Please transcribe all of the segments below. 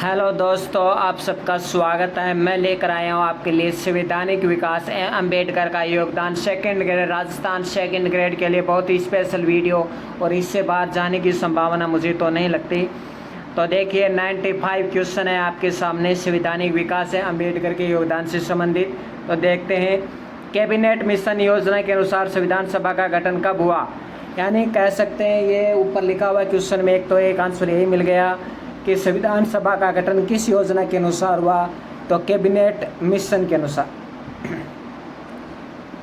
Hello दोस्तों, आप सबका स्वागत है। मैं लेकर आया हूँ आपके लिए संवैधानिक विकास एवं अम्बेडकर का योगदान second grade Rajasthan second grade के लिए बहुत ही स्पेशल वीडियो, और इससे बाहर जाने की संभावना मुझे तो नहीं लगती। तो देखिए 95 क्वेश्चन है आपके सामने संवैधानिक विकास एवं अम्बेडकर के योगदान से संबंधित। तो देखते हैं। कैबिनेट मिशन योजना के अनुसार संविधान सभा का गठन कब हुआ? यानी कह सकते हैं ये ऊपर लिखा हुआ क्वेश्चन में एक आंसर यही मिल गया कि संविधान सभा का गठन किस योजना के अनुसार हुआ। तो कैबिनेट मिशन के अनुसार।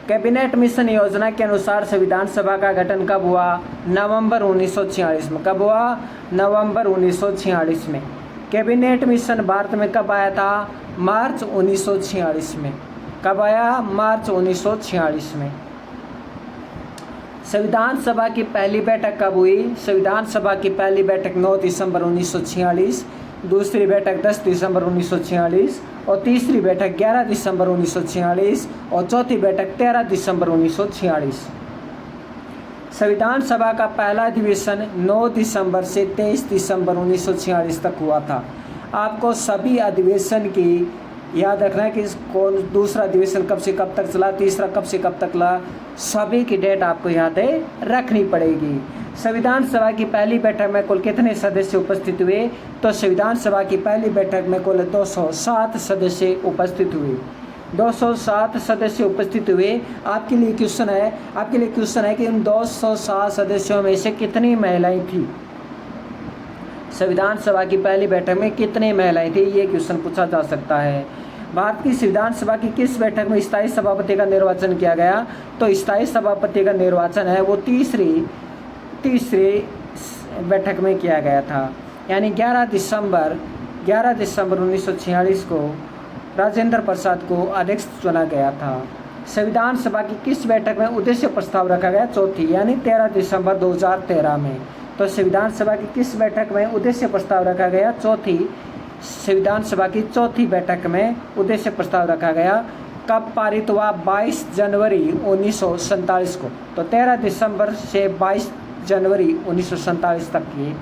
कैबिनेट मिशन योजना के अनुसार संविधान सभा का गठन कब हुआ? नवंबर 1946 में। कब हुआ? नवंबर 1946 में। कैबिनेट मिशन भारत में कब आया था? मार्च 1946 में। कब आया? मार्च 1946 में। संविधान सभा की पहली बैठक कब हुई? संविधान सभा की पहली बैठक 9 दिसंबर 1946, दूसरी बैठक 10 दिसंबर 1946 और तीसरी बैठक 11 दिसंबर 1946 और चौथी बैठक 13 दिसंबर 1946। संविधान सभा का पहला अधिवेशन 9 दिसंबर से 23 दिसंबर 1946 तक हुआ था। आपको सभी अधिवेशन की याद रखना है कि कौन दूसरा अधिवेशन कब से कब तक चला, तीसरा कब से कब तक चला, सभी की डेट आपको याद रखनी पड़ेगी। संविधान सभा की पहली बैठक में कुल कितने सदस्य उपस्थित हुए? तो संविधान सभा की पहली बैठक में कुल 207 सदस्य उपस्थित हुए। 207 सदस्य उपस्थित हुए। आपके लिए क्वेश्चन है कि उन 207 सदस्यों में से कितनी महिलाएं थी? संविधान सभा की पहली बैठक में कितनी महिलाएं थी, ये क्वेश्चन पूछा जा सकता है। भारत की संविधान सभा की किस बैठक में स्थायी सभापति का निर्वाचन किया गया? तो स्थायी सभापति का निर्वाचन है वो तीसरी बैठक में किया गया था। यानी 11 दिसंबर 1946 को राजेंद्र प्रसाद को अध्यक्ष चुना गया था। संविधान सभा की किस बैठक में उद्देश्य प्रस्ताव रखा गया? चौथी, यानी 13 दिसंबर 2013 में। तो संविधान सभा की किस बैठक में उद्देश्य प्रस्ताव रखा गया? चौथी। संविधान सभा की चौथी बैठक में उद्देश्य प्रस्ताव रखा गया। कब पारित हुआ? 22 जनवरी 1947 को। तो 13 दिसंबर से 22 जनवरी 1947 तक ये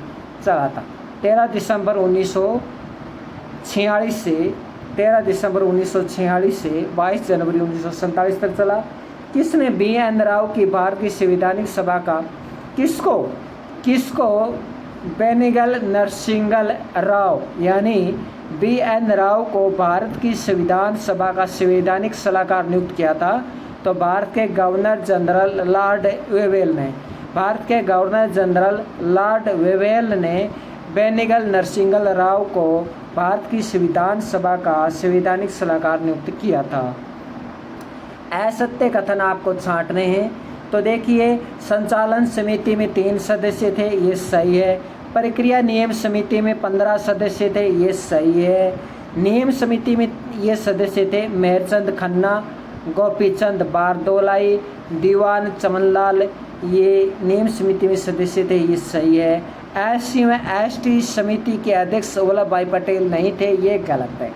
चला था। 13 दिसंबर 1946 से 22 जनवरी 1947 तक चला। किसने BN राव की भारतीय संवैधानिक सभा का किसको बेनिगल नरसिंगल राव यानी BN राव को भारत की संविधान सभा का संवैधानिक सलाहकार नियुक्त किया था? तो भारत के गवर्नर जनरल लॉर्ड वेवेल ने बेनिगल नरसिंगल राव को भारत की संविधान सभा का संवैधानिक सलाहकार नियुक्त किया था। असत्य कथन आपको छांटने हैं। तो देखिए, संचालन समिति में 3 सदस्य थे, ये सही है। प्रक्रिया नियम समिति में 15 सदस्य थे, ये सही है। नियम समिति में ये सदस्य थे मेहरचंद खन्ना, गोपीचंद बारदोलाई, दीवान चमनलाल, ये नियम समिति में सदस्य थे, ये सही है। SC व ST समिति के अध्यक्ष वल्लभ भाई पटेल नहीं थे, ये गलत है।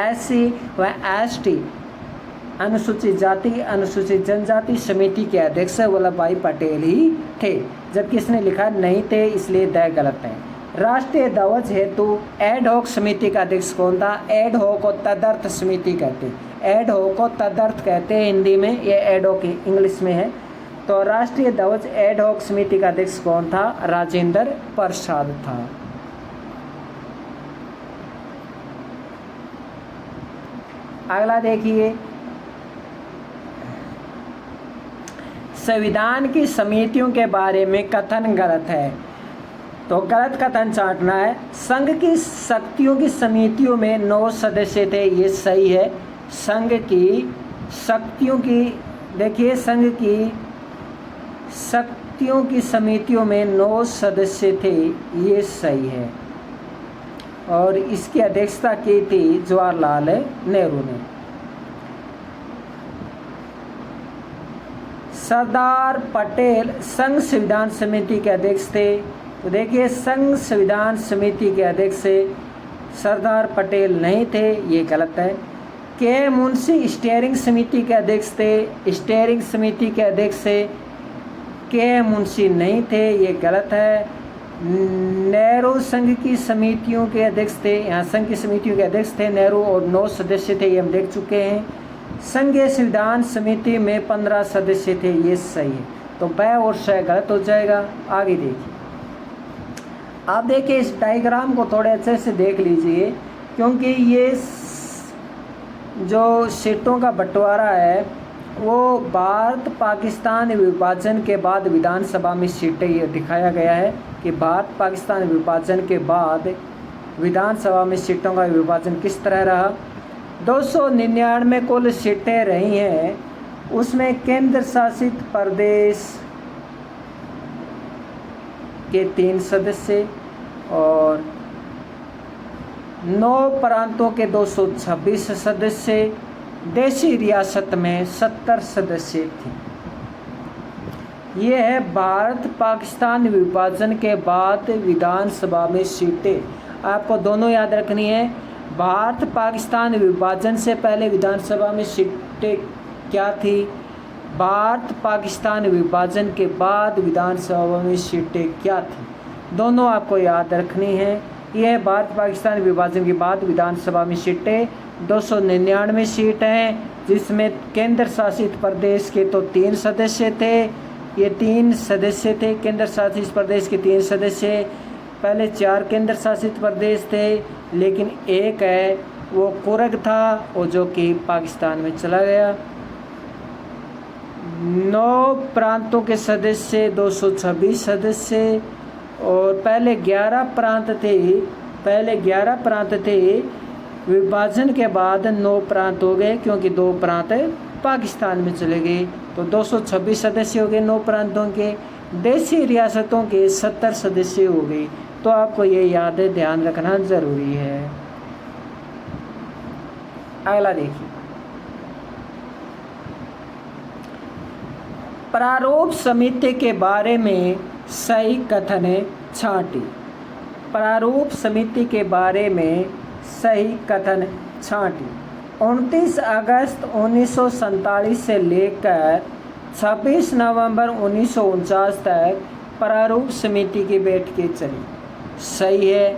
SC व ST अनुसूचित जाति अनुसूचित जनजाति समिति के अध्यक्ष वल्लभ भाई पटेल ही थे, जबकि इसने लिखा नहीं थे, इसलिए द गलत है। राष्ट्रीय ध्वज हेतु एड हॉक समिति का अध्यक्ष कौन था? एड हॉक को तदर्थ समिति कहते हैं। एड हॉक को तदर्थ कहते हैं हिंदी में, ये एड हॉक इंग्लिश में है। तो राष्ट्रीय ध्वज एड हॉक समिति का अध्यक्ष कौन था? राजेंद्र प्रसाद था। अगला देखिए, संविधान की समितियों के बारे में कथन गलत है। तो गलत कथन छांटना है। संघ की शक्तियों की समितियों में 9 सदस्य थे, ये सही है। संघ की शक्तियों की देखिए, संघ की शक्तियों की समितियों में 9 सदस्य थे, ये सही है। और इसकी अध्यक्षता की थी जवाहरलाल नेहरू ने। सरदार पटेल संघ संविधान समिति के अध्यक्ष थे। तो देखिए, संघ संविधान समिति के अध्यक्ष सरदार पटेल नहीं थे, ये गलत है। के मुंशी स्टीयरिंग समिति के अध्यक्ष थे। स्टीयरिंग समिति के अध्यक्ष के मुंशी नहीं थे, ये गलत है। नेहरू संघ की समितियों के अध्यक्ष थे, यहाँ संघ की समितियों के अध्यक्ष थे नेहरू, और 9 सदस्य थे, ये हम देख चुके हैं। संघीय संविधान समिति में 15 सदस्य थे, ये सही है। तो ब और श गलत हो जाएगा। आगे देखिए, आप देखिए इस डायग्राम को थोड़े अच्छे से देख लीजिए, क्योंकि ये जो सीटों का बंटवारा है वो भारत पाकिस्तान विभाजन के बाद विधानसभा में सीटें, ये दिखाया गया है कि भारत पाकिस्तान विभाजन के बाद विधानसभा में सीटों का विभाजन किस तरह रहा। 299 कुल सीटें रही हैं, उसमें केंद्र शासित प्रदेश के 3 सदस्य और 9 प्रांतों के 226 सदस्य, देशी रियासत में 70 सदस्य थे। ये है भारत पाकिस्तान विभाजन के बाद विधानसभा में सीटें। आपको दोनों याद रखनी है, भारत पाकिस्तान विभाजन से पहले विधानसभा में सीटें क्या थी, भारत पाकिस्तान विभाजन के बाद विधानसभा में सीटें क्या थी, दोनों आपको याद रखनी है। यह भारत पाकिस्तान विभाजन के बाद विधानसभा में सीटें 299 सीट हैं, जिसमें केंद्र शासित प्रदेश के तो 3 सदस्य थे, ये 3 सदस्य थे केंद्र शासित प्रदेश के 3 सदस्य। पहले 4 केंद्र शासित प्रदेश थे, लेकिन एक है वो कुर्ग था, वो जो कि पाकिस्तान में चला गया। 9 प्रांतों के सदस्य 226 सदस्य, और पहले 11 प्रांत थे, विभाजन के बाद 9 प्रांत हो गए, क्योंकि 2 प्रांत पाकिस्तान में चले गए, तो 226 सदस्य हो गए 9 प्रांतों के। देशी रियासतों के 70 सदस्य हो गए। तो आपको ये याद ध्यान रखना जरूरी है। अगला देखिए, प्रारूप समिति के बारे में सही कथन छांटी। प्रारूप समिति के बारे में सही कथन छांटी। 29 अगस्त 1947 से लेकर 26 नवंबर 1949 तक प्रारूप समिति की बैठकें चली। सही है।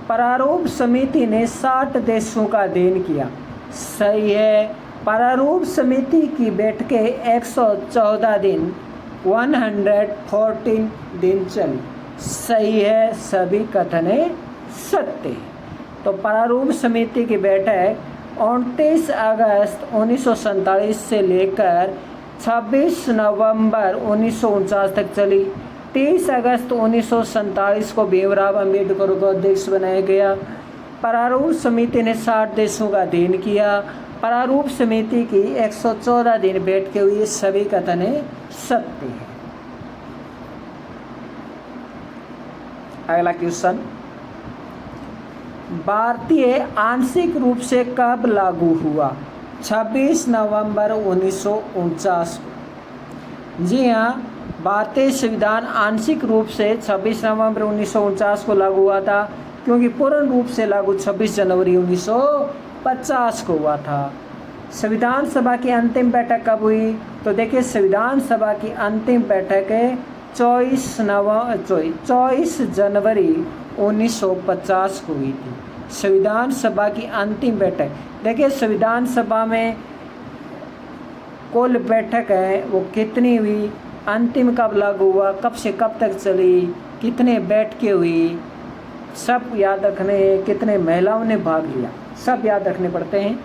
प्रारूप समिति ने 60 देशों का अध्ययन किया। सही है। प्रारूप समिति की बैठकें 114 दिन 114 दिन चली। सही है। सभी कथन सत्य है। तो प्रारूप समिति की बैठक 29 अगस्त 1947 से लेकर 26 नवंबर 1949 तक चली। 30 अगस्त 1947 को भीमराव अंबेडकर को अध्यक्ष बनाया गया। प्रारूप समिति ने 60 देशों का अध्ययन किया। प्रारूप समिति की 114 दिन बैठकें हुई। सभी कथन सत्य है। अगला क्वेश्चन, भारतीय आंशिक रूप से कब लागू हुआ? 26 नवंबर 1949 को। जी हाँ, भारतीय संविधान आंशिक रूप से 26 नवंबर 1949 को लागू हुआ था, क्योंकि पूर्ण रूप से लागू 26 जनवरी 1950 को हुआ था। संविधान सभा की अंतिम बैठक कब हुई? तो देखिए, संविधान सभा की अंतिम बैठक 24 जनवरी 1950 को हुई थी। संविधान सभा की अंतिम बैठक, देखिए संविधान सभा में कुल बैठक है वो कितनी हुई, अंतिम कब लागू हुआ, कब से कब तक चली, कितने बैठकें हुई, सब याद रखने हैं। कितने महिलाओं ने भाग लिया, सब याद रखने पड़ते हैं।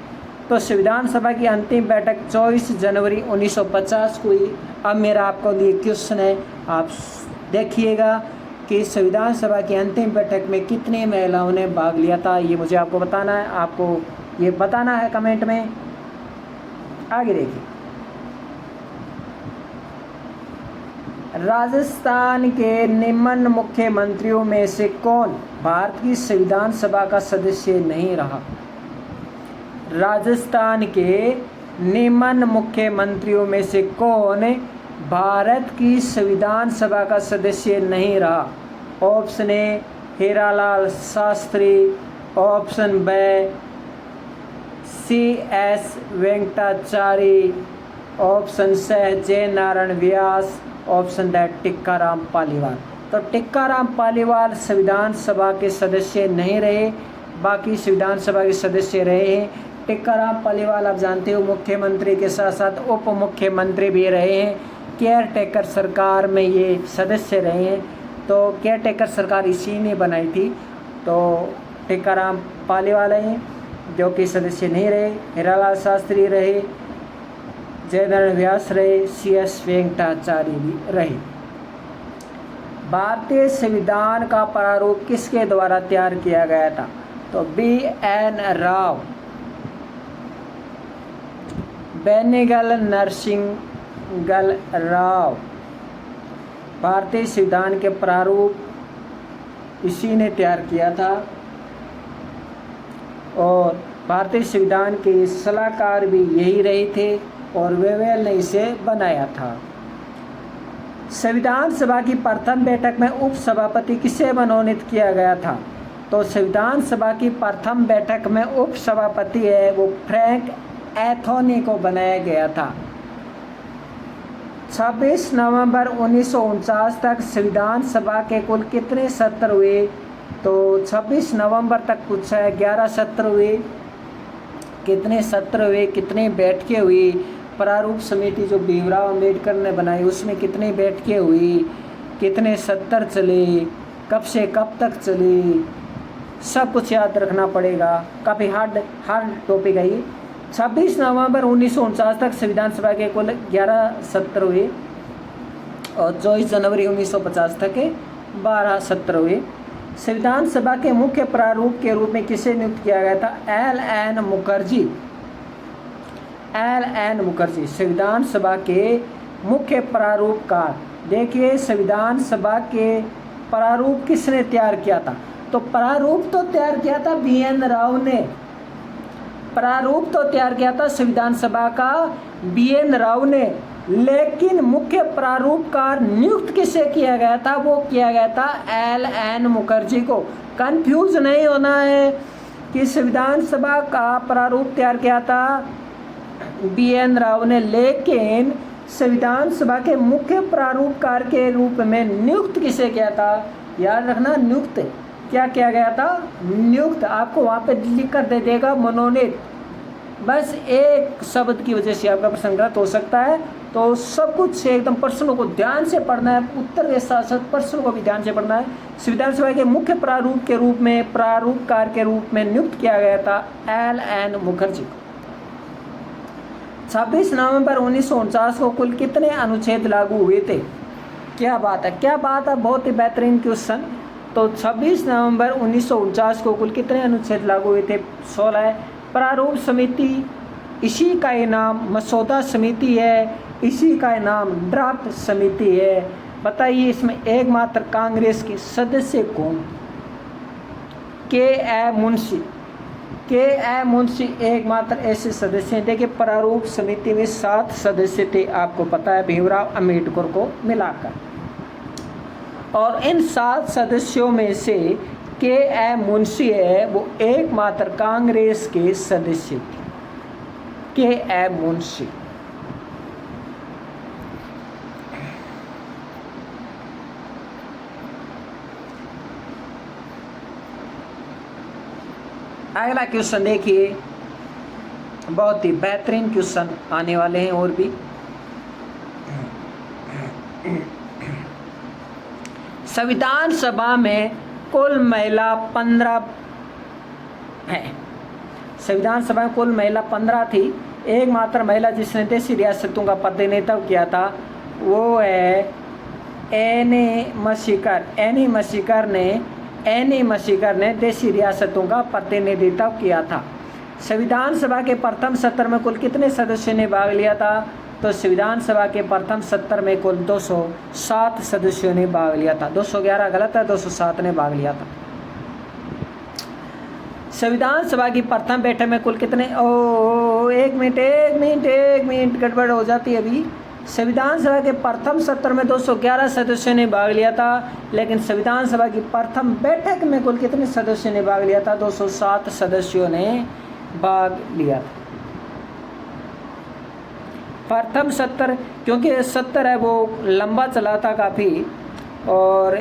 तो संविधान सभा की अंतिम बैठक 24 जनवरी 1950 को हुई। अब मेरा आपको लिए क्वेश्चन है, आप देखिएगा कि संविधान सभा की अंतिम बैठक में कितनी महिलाओं ने भाग लिया था, ये मुझे आपको बताना है। आपको ये बताना है कमेंट में। आगे देखिए, राजस्थान के निम्न मुख्यमंत्रियों में से कौन भारत की संविधान सभा का सदस्य नहीं रहा? राजस्थान के निम्न मुख्यमंत्रियों में से कौन भारत की संविधान सभा का सदस्य नहीं रहा? Option A Hiralal Shastri, option B CS Venkatachari, option C Jai Narayan Vyas, option D Tikkaram Paliwal. तो टिक्काराम पालीवाल संविधान सभा के सदस्य नहीं रहे, बाकी संविधान सभा के सदस्य रहे हैं। टिक्काराम पालीवाल आप जानते हो मुख्यमंत्री के साथ साथ उप मुख्यमंत्री भी रहे हैं। केयर टेकर सरकार में ये सदस्य रहे हैं। तो केयर टेकर सरकार इसी ने बनाई थी। तो टिक्काराम पालीवाल हैं जो कि सदस्य नहीं रहे। हीरालाल शास्त्री रहे, जयनारायण व्यास रहे, CS वेंकटाचार्य भी रहे। भारतीय संविधान का प्रारूप किसके द्वारा तैयार किया गया था? तो BN राव, बेनीगल नरसिंगल राव। भारतीय संविधान के प्रारूप इसी ने तैयार किया था और भारतीय संविधान के सलाहकार भी यही रहे थे और वेवेल ने इसे बनाया था। संविधान सभा की प्रथम बैठक में उपसभापति किसे मनोनीत किया गया था? तो संविधान सभा की प्रथम बैठक में उपसभापति है वो फ्रैंक एंथोनी को बनाया गया था। 26 नवंबर 1949 तक संविधान सभा के कुल कितने सत्र हुए? तो 26 नवंबर तक पूछा है। 11 सत्र हुए। कितने सत्र हुए, कितनी बैठकें हुई? प्रारूप समिति जो भीमराव अम्बेडकर ने बनाई उसमें कितनी बैठकें हुई, कितने सत्र चले, कब से कब तक चले, सब कुछ याद रखना पड़ेगा। काफ़ी हार्ड टॉपिक है ये। 26 नवंबर 1949 तक संविधान सभा के कुल 11 सत्र हुए और 24 जनवरी 1950 तक के 12 सत्र हुए। संविधान सभा के मुख्य प्रारूप के रूप में किसे नियुक्त किया गया था? LN मुखर्जी। LN मुखर्जी संविधान सभा के मुख्य प्रारूपकार। देखिए संविधान सभा के प्रारूप किसने तैयार किया था? तो प्रारूप तो तैयार किया था BN राव ने। प्रारूप तो तैयार किया था संविधान सभा का BN राव ने, लेकिन मुख्य प्रारूपकार नियुक्त किसे किया गया था? वो किया गया था LN मुखर्जी को। कंफ्यूज नहीं होना है कि संविधान सभा का प्रारूप तैयार किया था BN राव ने, लेकिन संविधान सभा के मुख्य प्रारूपकार के रूप में नियुक्त किसे किया था? याद रखना, नियुक्त क्या किया गया था? नियुक्त। आपको वहाँ पे लिख कर दे देगा मनोनीत। बस एक शब्द की वजह से आपका प्रश्न गलत हो सकता है। तो सब कुछ एकदम प्रश्नों को ध्यान से पढ़ना है, उत्तर के साथ साथ प्रश्नों को भी ध्यान से पढ़ना है। संविधान सभा के मुख्य प्रारूप के रूप में, प्रारूपकार के रूप में नियुक्त किया गया था LN मुखर्जी को। 26 नवंबर 1949 को कुल कितने अनुच्छेद लागू हुए थे? क्या बात है, क्या बात है, बहुत ही बेहतरीन क्वेश्चन। तो 26 नवंबर 1949 को कुल कितने अनुच्छेद लागू हुए थे? 16। प्रारूप समिति, इसी का ये नाम मसौदा समिति है, इसी का ये नाम ड्राफ्ट समिति है। बताइए इसमें एकमात्र कांग्रेस के सदस्य कौन? KA मुंशी। KA मुंशी एकमात्र ऐसे सदस्य हैं। देखिए प्रारूप समिति में 7 सदस्य थे, आपको पता है, भीमराव अम्बेडकर को मिलाकर। और इन 7 सदस्यों में से KA मुंशी है वो एकमात्र कांग्रेस के सदस्य थे। KA मुंशी। अगला क्वेश्चन देखिए, बहुत ही बेहतरीन क्वेश्चन आने वाले हैं और भी। संविधान सभा में कुल महिला 15 है। संविधान सभा में कुल महिला 15 थी। एकमात्र महिला जिसने देशी रियासतों का प्रतिनिधित्व किया था वो है एनी मसीकर ने देशी रियासतों का प्रतिनिधित्व किया था। संविधान सभा के प्रथम सत्र में कुल कितने सदस्यों ने भाग लिया था? तो संविधान सभा के प्रथम सत्र में कुल 207 सदस्यों ने भाग लिया था। 211 गलत है, 207 ने भाग लिया था। संविधान सभा की प्रथम बैठक में कुल कितने एक मिनट गड़बड़ हो जाती है अभी। संविधान सभा के प्रथम सत्र में 211 सदस्यों ने भाग लिया था, लेकिन संविधान सभा की प्रथम बैठक में कुल कितने सदस्यों ने भाग लिया था? 207 सदस्यों ने भाग लिया था। प्रथम सत्र, क्योंकि सत्र है वो लंबा चला था काफ़ी, और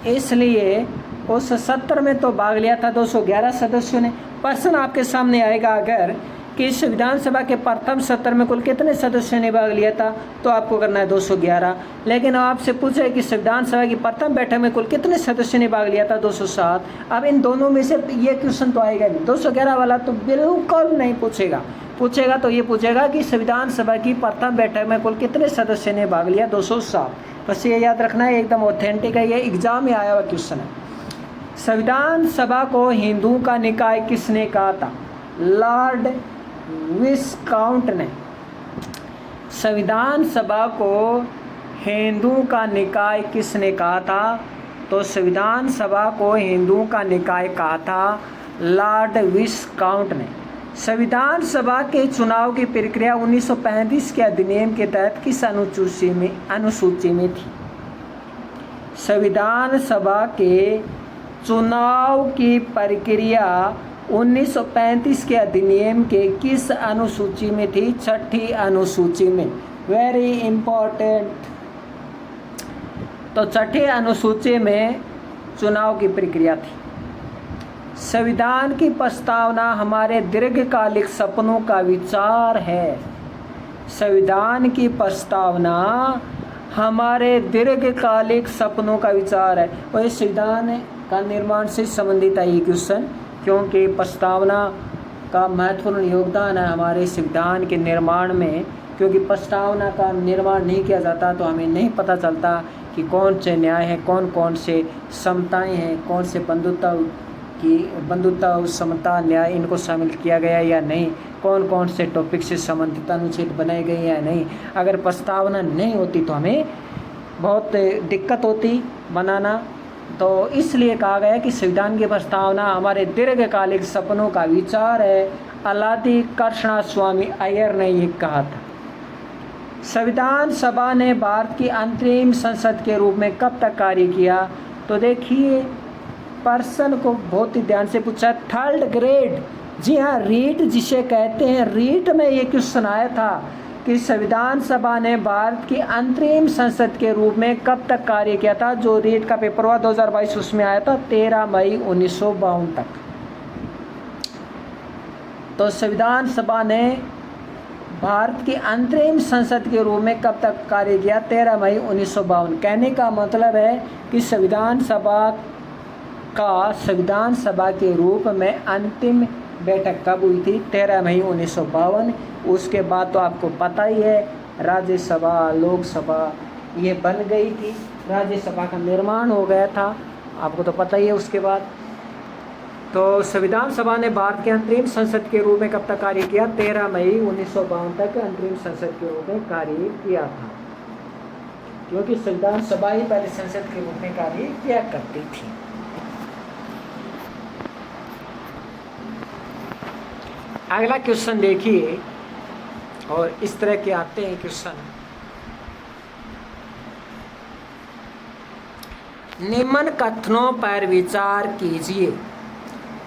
इसलिए उस सत्र में तो भाग लिया था 211 सदस्यों ने। प्रश्न आपके सामने आएगा अगर कि इस विधानसभा के प्रथम सत्र में कुल कितने सदस्यों ने भाग लिया था, तो आपको करना है 211। लेकिन आपसे पूछे कि विधानसभा की प्रथम बैठक में कुल कितने सदस्यों ने भाग लिया था, 207। अब इन दोनों में से ये क्वेश्चन तो आएगा नहीं, 211 वाला तो बिल्कुल नहीं पूछेगा। पूछेगा तो ये पूछेगा कि संविधान सभा की प्रथम बैठक में कुल कितने सदस्यों ने भाग लिया, 207। बस ये याद रखना है, एकदम ऑथेंटिक है, ये एग्जाम में आया हुआ क्वेश्चन है। संविधान सभा को हिंदुओं का निकाय किसने कहा था? लॉर्ड विस्काउंट ने। संविधान सभा को हिंदुओं का निकाय किसने कहा था? तो संविधान सभा को हिंदुओं का निकाय कहा था लॉर्ड विस्काउंट ने। संविधान सभा के चुनाव की प्रक्रिया 1935 के अधिनियम के तहत किस अनुसूची में थी? संविधान सभा के चुनाव की प्रक्रिया 1935 के अधिनियम के किस अनुसूची में थी? छठी अनुसूची में। Very important. तो छठी अनुसूची में चुनाव की प्रक्रिया थी। संविधान की प्रस्तावना हमारे दीर्घकालिक सपनों का विचार है। संविधान की प्रस्तावना हमारे दीर्घकालिक सपनों का विचार है। और इस संविधान का निर्माण से संबंधित है ये क्वेश्चन, क्योंकि प्रस्तावना का महत्वपूर्ण योगदान है हमारे संविधान के निर्माण में। क्योंकि प्रस्तावना का निर्माण नहीं किया जाता तो हमें नहीं पता चलता कि कौन से न्याय हैं, कौन कौन से समताएं हैं, कौन से बंधुता और समता न्याय इनको शामिल किया गया या नहीं, कौन कौन से टॉपिक से संबंधित अनुच्छेद बनाए गए या नहीं। अगर प्रस्तावना नहीं होती तो हमें बहुत दिक्कत होती बनाना। तो इसलिए कहा गया कि संविधान की प्रस्तावना हमारे दीर्घकालिक सपनों का विचार है। अलादी कृष्णा स्वामी अय्यर ने ये कहा था। संविधान सभा ने भारत की अंतरिम संसद के रूप में कब तक कार्य किया? तो देखिए प्रश्न को बहुत ही ध्यान से पूछा। थर्ड ग्रेड, जी हाँ, रीट जिसे कहते हैं, रीट में ये क्वेश्चन आया था कि संविधान सभा ने भारत की अंतरिम संसद के रूप में कब तक कार्य किया था। जो रीट का पेपर हुआ 2022 उसमें आया था 13 मई 1952 तक। तो संविधान सभा ने भारत की अंतरिम संसद के रूप में कब तक कार्य किया? 13 मई 1952। कहने का मतलब है कि संविधान सभा के रूप में अंतिम बैठक कब हुई थी? 13 मई 1952। उसके बाद तो आपको पता ही है राज्यसभा, लोकसभा ये बन गई थी, राज्यसभा का निर्माण हो गया था, आपको तो पता ही है। उसके बाद तो संविधान सभा ने भारत के अंतरिम संसद के रूप में कब तक कार्य किया? 13 मई 1952 तक अंतरिम संसद के रूप में कार्य किया था, क्योंकि संविधान सभा ही पहले संसद के रूप में कार्य किया करती थी। अगला क्वेश्चन देखिए, और इस तरह के आते हैं क्वेश्चन। निम्न कथनों पर विचार कीजिए।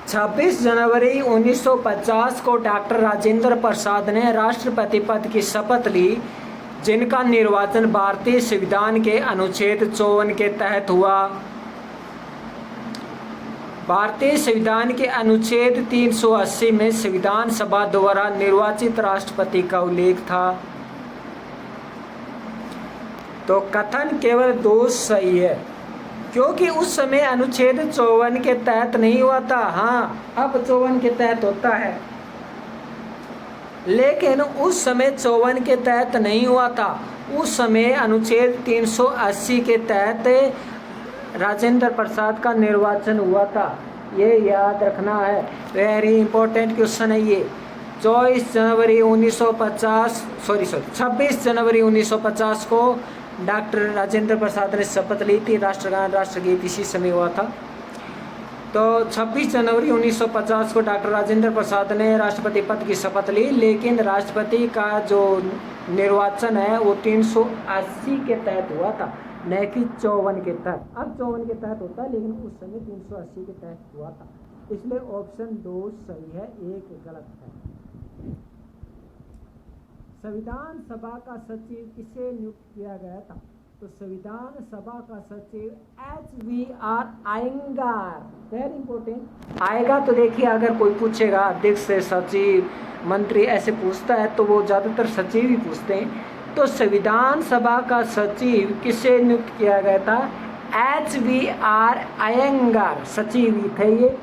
26 जनवरी 1950 को डॉक्टर राजेंद्र प्रसाद ने राष्ट्रपति पद की शपथ ली, जिनका निर्वाचन भारतीय संविधान के अनुच्छेद 54 के तहत हुआ। भारतीय संविधान के अनुच्छेद 380 में संविधान सभा द्वारा निर्वाचित राष्ट्रपति का उल्लेख था। तो कथन केवल 2 सही है, क्योंकि उस समय अनुच्छेद 54 के तहत नहीं हुआ था। हाँ, अब 54 के तहत होता है, लेकिन उस समय 54 के तहत नहीं हुआ था। उस समय अनुच्छेद 380 के तहत राजेंद्र प्रसाद का निर्वाचन हुआ था। ये याद रखना है, वेरी इंपॉर्टेंट क्वेश्चन है ये। 26 जनवरी 1950 को डॉक्टर राजेंद्र प्रसाद ने शपथ ली थी। राष्ट्रगान राष्ट्रगीत इसी समय हुआ था। तो 26 जनवरी 1950 को डॉक्टर राजेंद्र प्रसाद ने राष्ट्रपति पद की शपथ ली, लेकिन राष्ट्रपति का जो निर्वाचन है वो 380 के तहत हुआ था, न कि 54 के तहत। अब 54 के तहत होता है, लेकिन उस समय 380 के तहत हुआ था। इसलिए ऑप्शन 2 सही है, 1 गलत है। संविधान सभा का सचिव किसे नियुक्त किया गया था? तो संविधान सभा का सचिव HVR आएंगर, वेरी इंपॉर्टेंट। आएगा तो देखिए, अगर कोई पूछेगा अध्यक्ष से सचिव मंत्री ऐसे पूछता है तो वो ज़्यादातर सचिव ही पूछते हैं। तो संविधान सभा का सचिव किसे नियुक्त किया गया था? HVR आयंगर सचिव ही थे ये।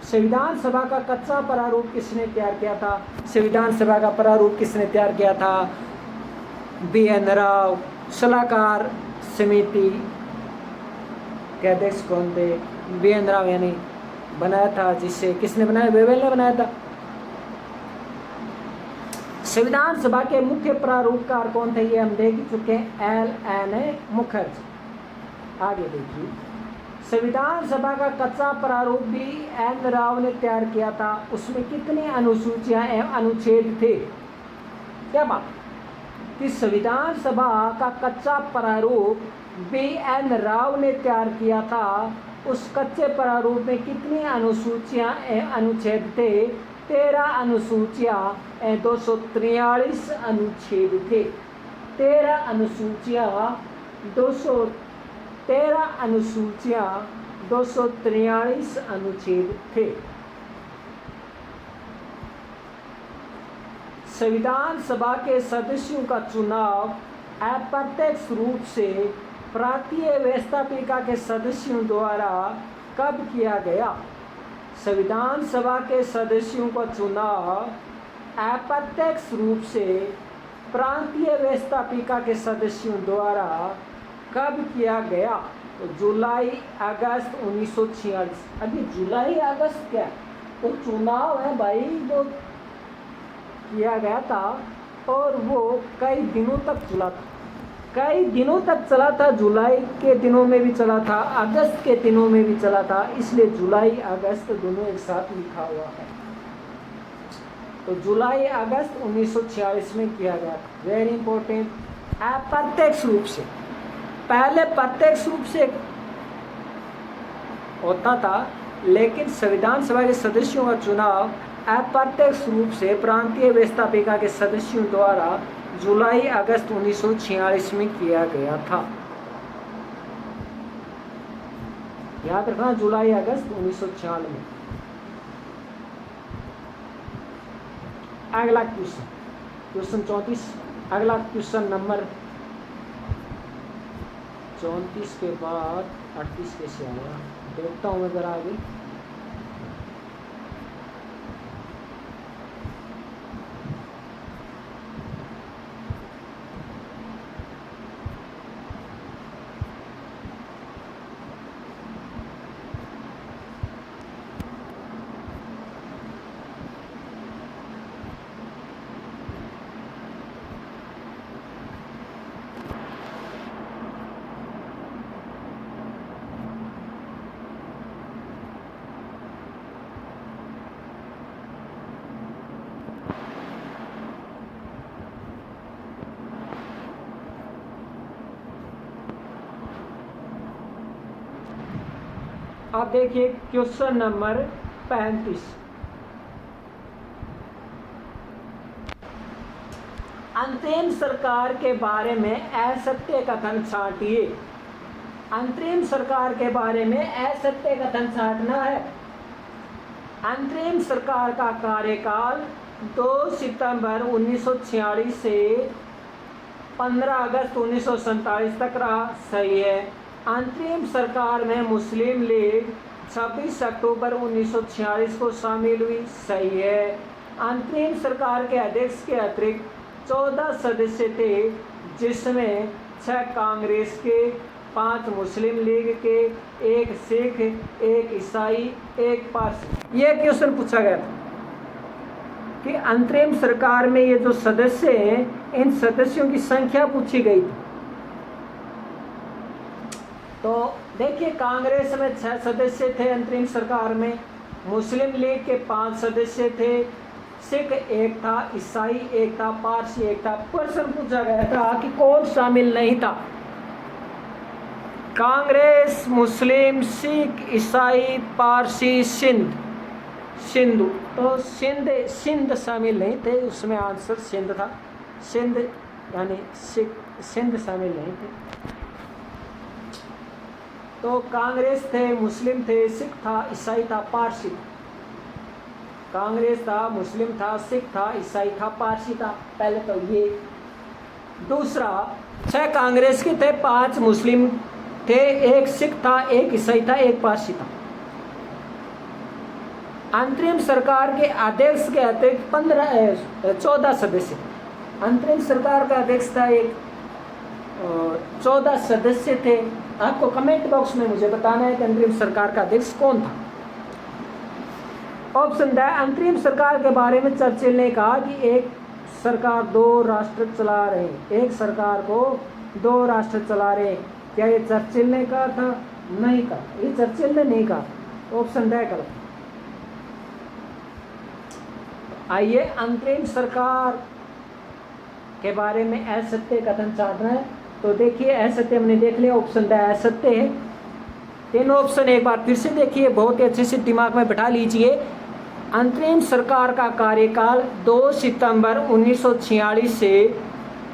संविधान सभा का कच्चा प्रारूप किसने तैयार किया था? संविधान सभा का प्रारूप किसने तैयार किया था? BN राव। सलाहकार समिति के अध्यक्ष कौन थे? BN राव यानी बनाया था, जिससे किसने बनाया? वेवेल ने बनाया था। संविधान सभा के मुख्य प्रारूपकार कौन थे? ये हम देख चुके हैं, LN मुखर्जी। आगे देखिए, संविधान सभा का कच्चा प्रारूप भी BN राव ने तैयार किया था। उसमें कितनी अनुसूचियां एवं अनुच्छेद थे? क्या बात कि संविधान सभा का कच्चा प्रारूप BN राव ने तैयार किया था। उस कच्चे प्रारूप में कितनी अनुसूचियां एवं अनुच्छेद थे? 13 अनुसूचियां 243 अनुच्छेद थे। 13 अनुसूचियां 243 अनुच्छेद थे। संविधान सभा के सदस्यों का चुनाव अप्रत्यक्ष रूप से प्रांतीय व्यवस्थापिका के सदस्यों द्वारा कब किया गया? संविधान सभा के सदस्यों का चुनाव अप्रत्यक्ष रूप से प्रांतीय व्यवस्थापिका के सदस्यों द्वारा कब किया गया? तो जुलाई अगस्त 1946। अभी जुलाई अगस्त क्या, तो चुनाव है भाई, वो किया गया था और वो कई दिनों तक चला था। कई दिनों तक चला था, जुलाई के दिनों में भी चला था, अगस्त के दिनों में भी चला था, इसलिए जुलाई अगस्त दोनों एक साथ लिखा हुआ है। तो जुलाई अगस्त 1946 में किया गया था, वेरी इंपॉर्टेंट। अप्रत्यक्ष रूप से, पहले प्रत्यक्ष रूप से होता था, लेकिन संविधान सभा के सदस्यों का चुनाव अप्रत्यक्ष रूप से प्रांतीय व्यवस्थापिका के सदस्यों द्वारा जुलाई अगस्त 1946 में किया गया था। याद रखना, जुलाई अगस्त 1946 में। अगला क्वेश्चन 34। अगला क्वेश्चन नंबर 34 के बाद 38 कैसे आया, देखता हूँ मैं जरा आगे। अब देखिए क्वेश्चन नंबर 35। अंतरिम सरकार के बारे में असत्य कथन छांटिए। अंतरिम सरकार के बारे में असत्य कथन छांटना है। अंतरिम सरकार का कार्यकाल 2 सितंबर 1946 से 15 अगस्त 1947 तक रहा, सही है। अंतरिम सरकार में मुस्लिम लीग 26 अक्टूबर 1946 को शामिल हुई, सही है। अंतरिम सरकार के अध्यक्ष के अतिरिक्त 14 सदस्य थे, जिसमें 6 कांग्रेस के, 5 मुस्लिम लीग के, 1 सिख, 1 ईसाई, 1 पारसी। ये क्वेश्चन पूछा गया था कि अंतरिम सरकार में ये जो सदस्य हैं, इन सदस्यों की संख्या पूछी गई थी। तो देखिए, कांग्रेस में 6 सदस्य थे अंतरिम सरकार में, मुस्लिम लीग के 5 सदस्य थे, सिख 1 था, ईसाई 1 था, पारसी 1 था। प्रश्न पूछा गया था कि कौन शामिल नहीं था? कांग्रेस, मुस्लिम, सिख, ईसाई, पारसी, सिंधु। तो सिंध शामिल नहीं थे, उसमें आंसर सिंध था। सिंध यानी सिंध शामिल नहीं थे। तो कांग्रेस थे, मुस्लिम थे, सिख था, ईसाई था, पारसी था। कांग्रेस था, मुस्लिम था, सिख था, ईसाई था, पारसी था। पहले तो ये। दूसरा, 6 कांग्रेस के थे, 5 मुस्लिम थे, 1 सिख था, 1 ईसाई था, 1 पारसी था। अंतरिम सरकार के अध्यक्ष के अतिरिक्त 14 सदस्य थे। अंतरिम सरकार का अध्यक्ष था, एक 14 सदस्य थे। आपको कमेंट बॉक्स में मुझे बताना है कि अंतरिम सरकार का अध्यक्ष कौन था। ऑप्शन द, अंतरिम सरकार के बारे में चर्चिल ने कहा कि एक सरकार 2 राष्ट्र चला रहे, एक सरकार को 2 राष्ट्र चला रहे। क्या ये चर्चिल ने कहा था? नहीं कहा, ये चर्चिल ने नहीं कहा। ऑप्शन द गलत। आइए, अंतरिम सरकार के बारे में असत्य कथन चाहना है तो देखिए, असत्य हमने देख लिया, ऑप्शन द असत्य है। तीनों ऑप्शन एक बार फिर से देखिए, बहुत ही अच्छे से दिमाग में बैठा लीजिए। अंतरिम सरकार का कार्यकाल 2 सितंबर 1946 से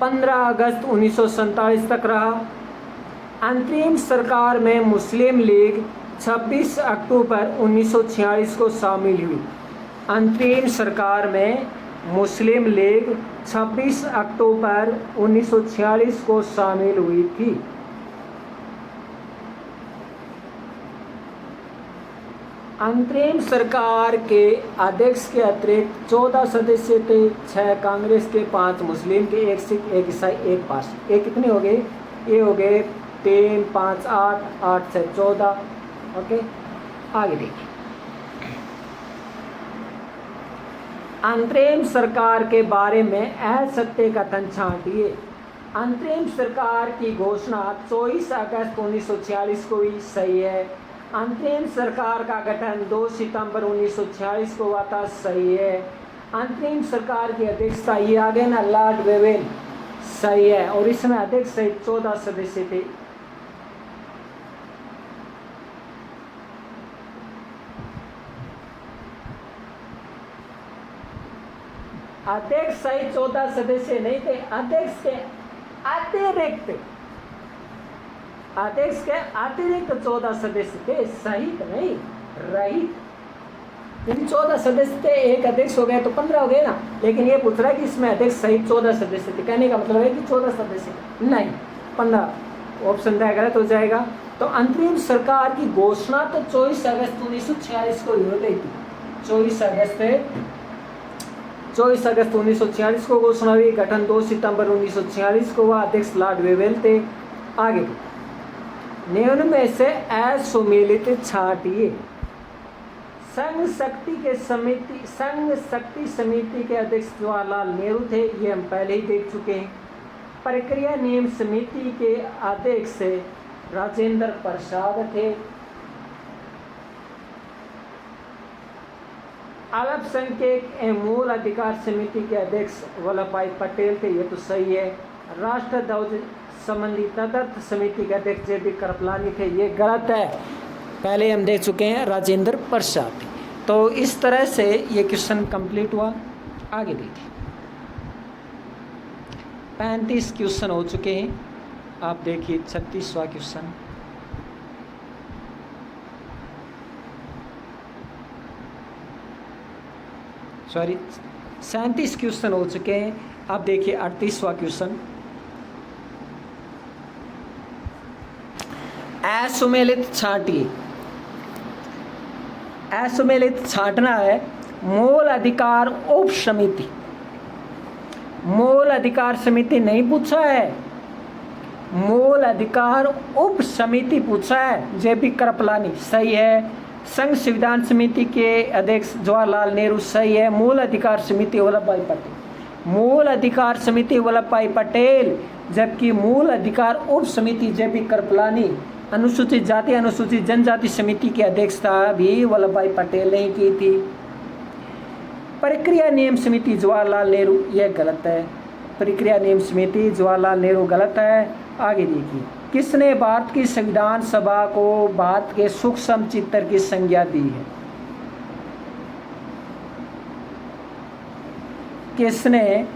15 अगस्त 1947 तक रहा। अंतरिम सरकार में मुस्लिम लीग 26 अक्टूबर 1946 को शामिल हुई। अंतरिम सरकार में मुस्लिम लीग 26 अक्टूबर 1946 को शामिल हुई थी। अंतरिम सरकार के अध्यक्ष के अतिरिक्त 14 सदस्य थे, 6 कांग्रेस के, 5 मुस्लिम के, 1 सिख, 1 ईसाई, 1 पारसी। ये कितने हो गए? ये हो गए 3, 5, 8, 8 से 14। ओके, आगे देखिए। अंतरिम सरकार के बारे में असत्य कथन छांटिए। अंतरिम सरकार की घोषणा 24 अगस्त 1946 को हुई, सही है। अंतरिम सरकार का गठन 2 सितंबर 1946 को हुआ था, सही है। अंतरिम सरकार की अध्यक्षता, ये आ गए ना, लॉर्ड वेवेल, सही है। और इसमें अध्यक्ष सहित 14 सदस्य थे। अध्यक्ष सहित 14 सदस्य नहीं थे, अध्यक्ष के अतिरिक्त, अध्यक्ष के अतिरिक्त 14 सदस्य थे, सहित नहीं, रहित। 14 सदस्य थे, एक अध्यक्ष हो गए तो 15 हो गए ना। लेकिन ये पूछ रहा है कि इसमें अध्यक्ष सहित 14 सदस्य थे, कहने का मतलब है कि 14 सदस्य नहीं, 15। ऑप्शन द गलत हो जाएगा। तो अंतरिम सरकार की घोषणा तो 24 अगस्त 1946 को हो गई थी। 24 अगस्त 1946 को घोषणा हुई, गठन 2 सितंबर 1946 को हुआ, अध्यक्ष लॉर्ड वेवेल थे। आगे निम्न में से असुमेलित छांटिए। संघ शक्ति समिति के अध्यक्ष जवाहरलाल नेहरू थे, ये हम पहले ही देख चुके हैं। प्रक्रिया नियम समिति के अध्यक्ष राजेंद्र प्रसाद थे। अल्पसंख्यक एवं मूल अधिकार समिति के अध्यक्ष वल्लभ भाई पटेल थे, ये तो सही है। राष्ट्र ध्वज संबंधी तदर्थ समिति के अध्यक्ष जे.बी. कृपलानी थे, ये गलत है, पहले हम देख चुके हैं, राजेंद्र प्रसाद थे। तो इस तरह से ये क्वेश्चन कंप्लीट हुआ। आगे देखिए, 35 क्वेश्चन हो चुके हैं। आप देखिए 36वां क्वेश्चन। सॉरी, 37 क्वेश्चन हो चुके हैं। आप देखिए 38वां क्वेश्चन। असुमेलित छांटिए। असुमेलित छांटना है। मूल अधिकार उप समिति, मूल अधिकार समिति नहीं पूछा है, मूल अधिकार उप समिति पूछा है। जे.पी. कृपलानी, सही है। संघ संविधान समिति के अध्यक्ष जवाहरलाल नेहरू, सही है। मूल अधिकार समिति वल्लभ भाई पटेल, मूल अधिकार समिति वल्लभ भाई पटेल, जबकि मूल अधिकार उप समिति जे.पी. कृपलानी। अनुसूचित जाति अनुसूचित जनजाति समिति की अध्यक्षता भी वल्लभ भाई पटेल ने की थी। प्रक्रिया नियम समिति जवाहरलाल नेहरू, यह गलत है। प्रक्रिया नियम समिति जवाहरलाल नेहरू गलत है। आगे देखिए, किसने भारत की संविधान सभा को भारत के सूक्ष्म चित्र की संज्ञा दी है? किसने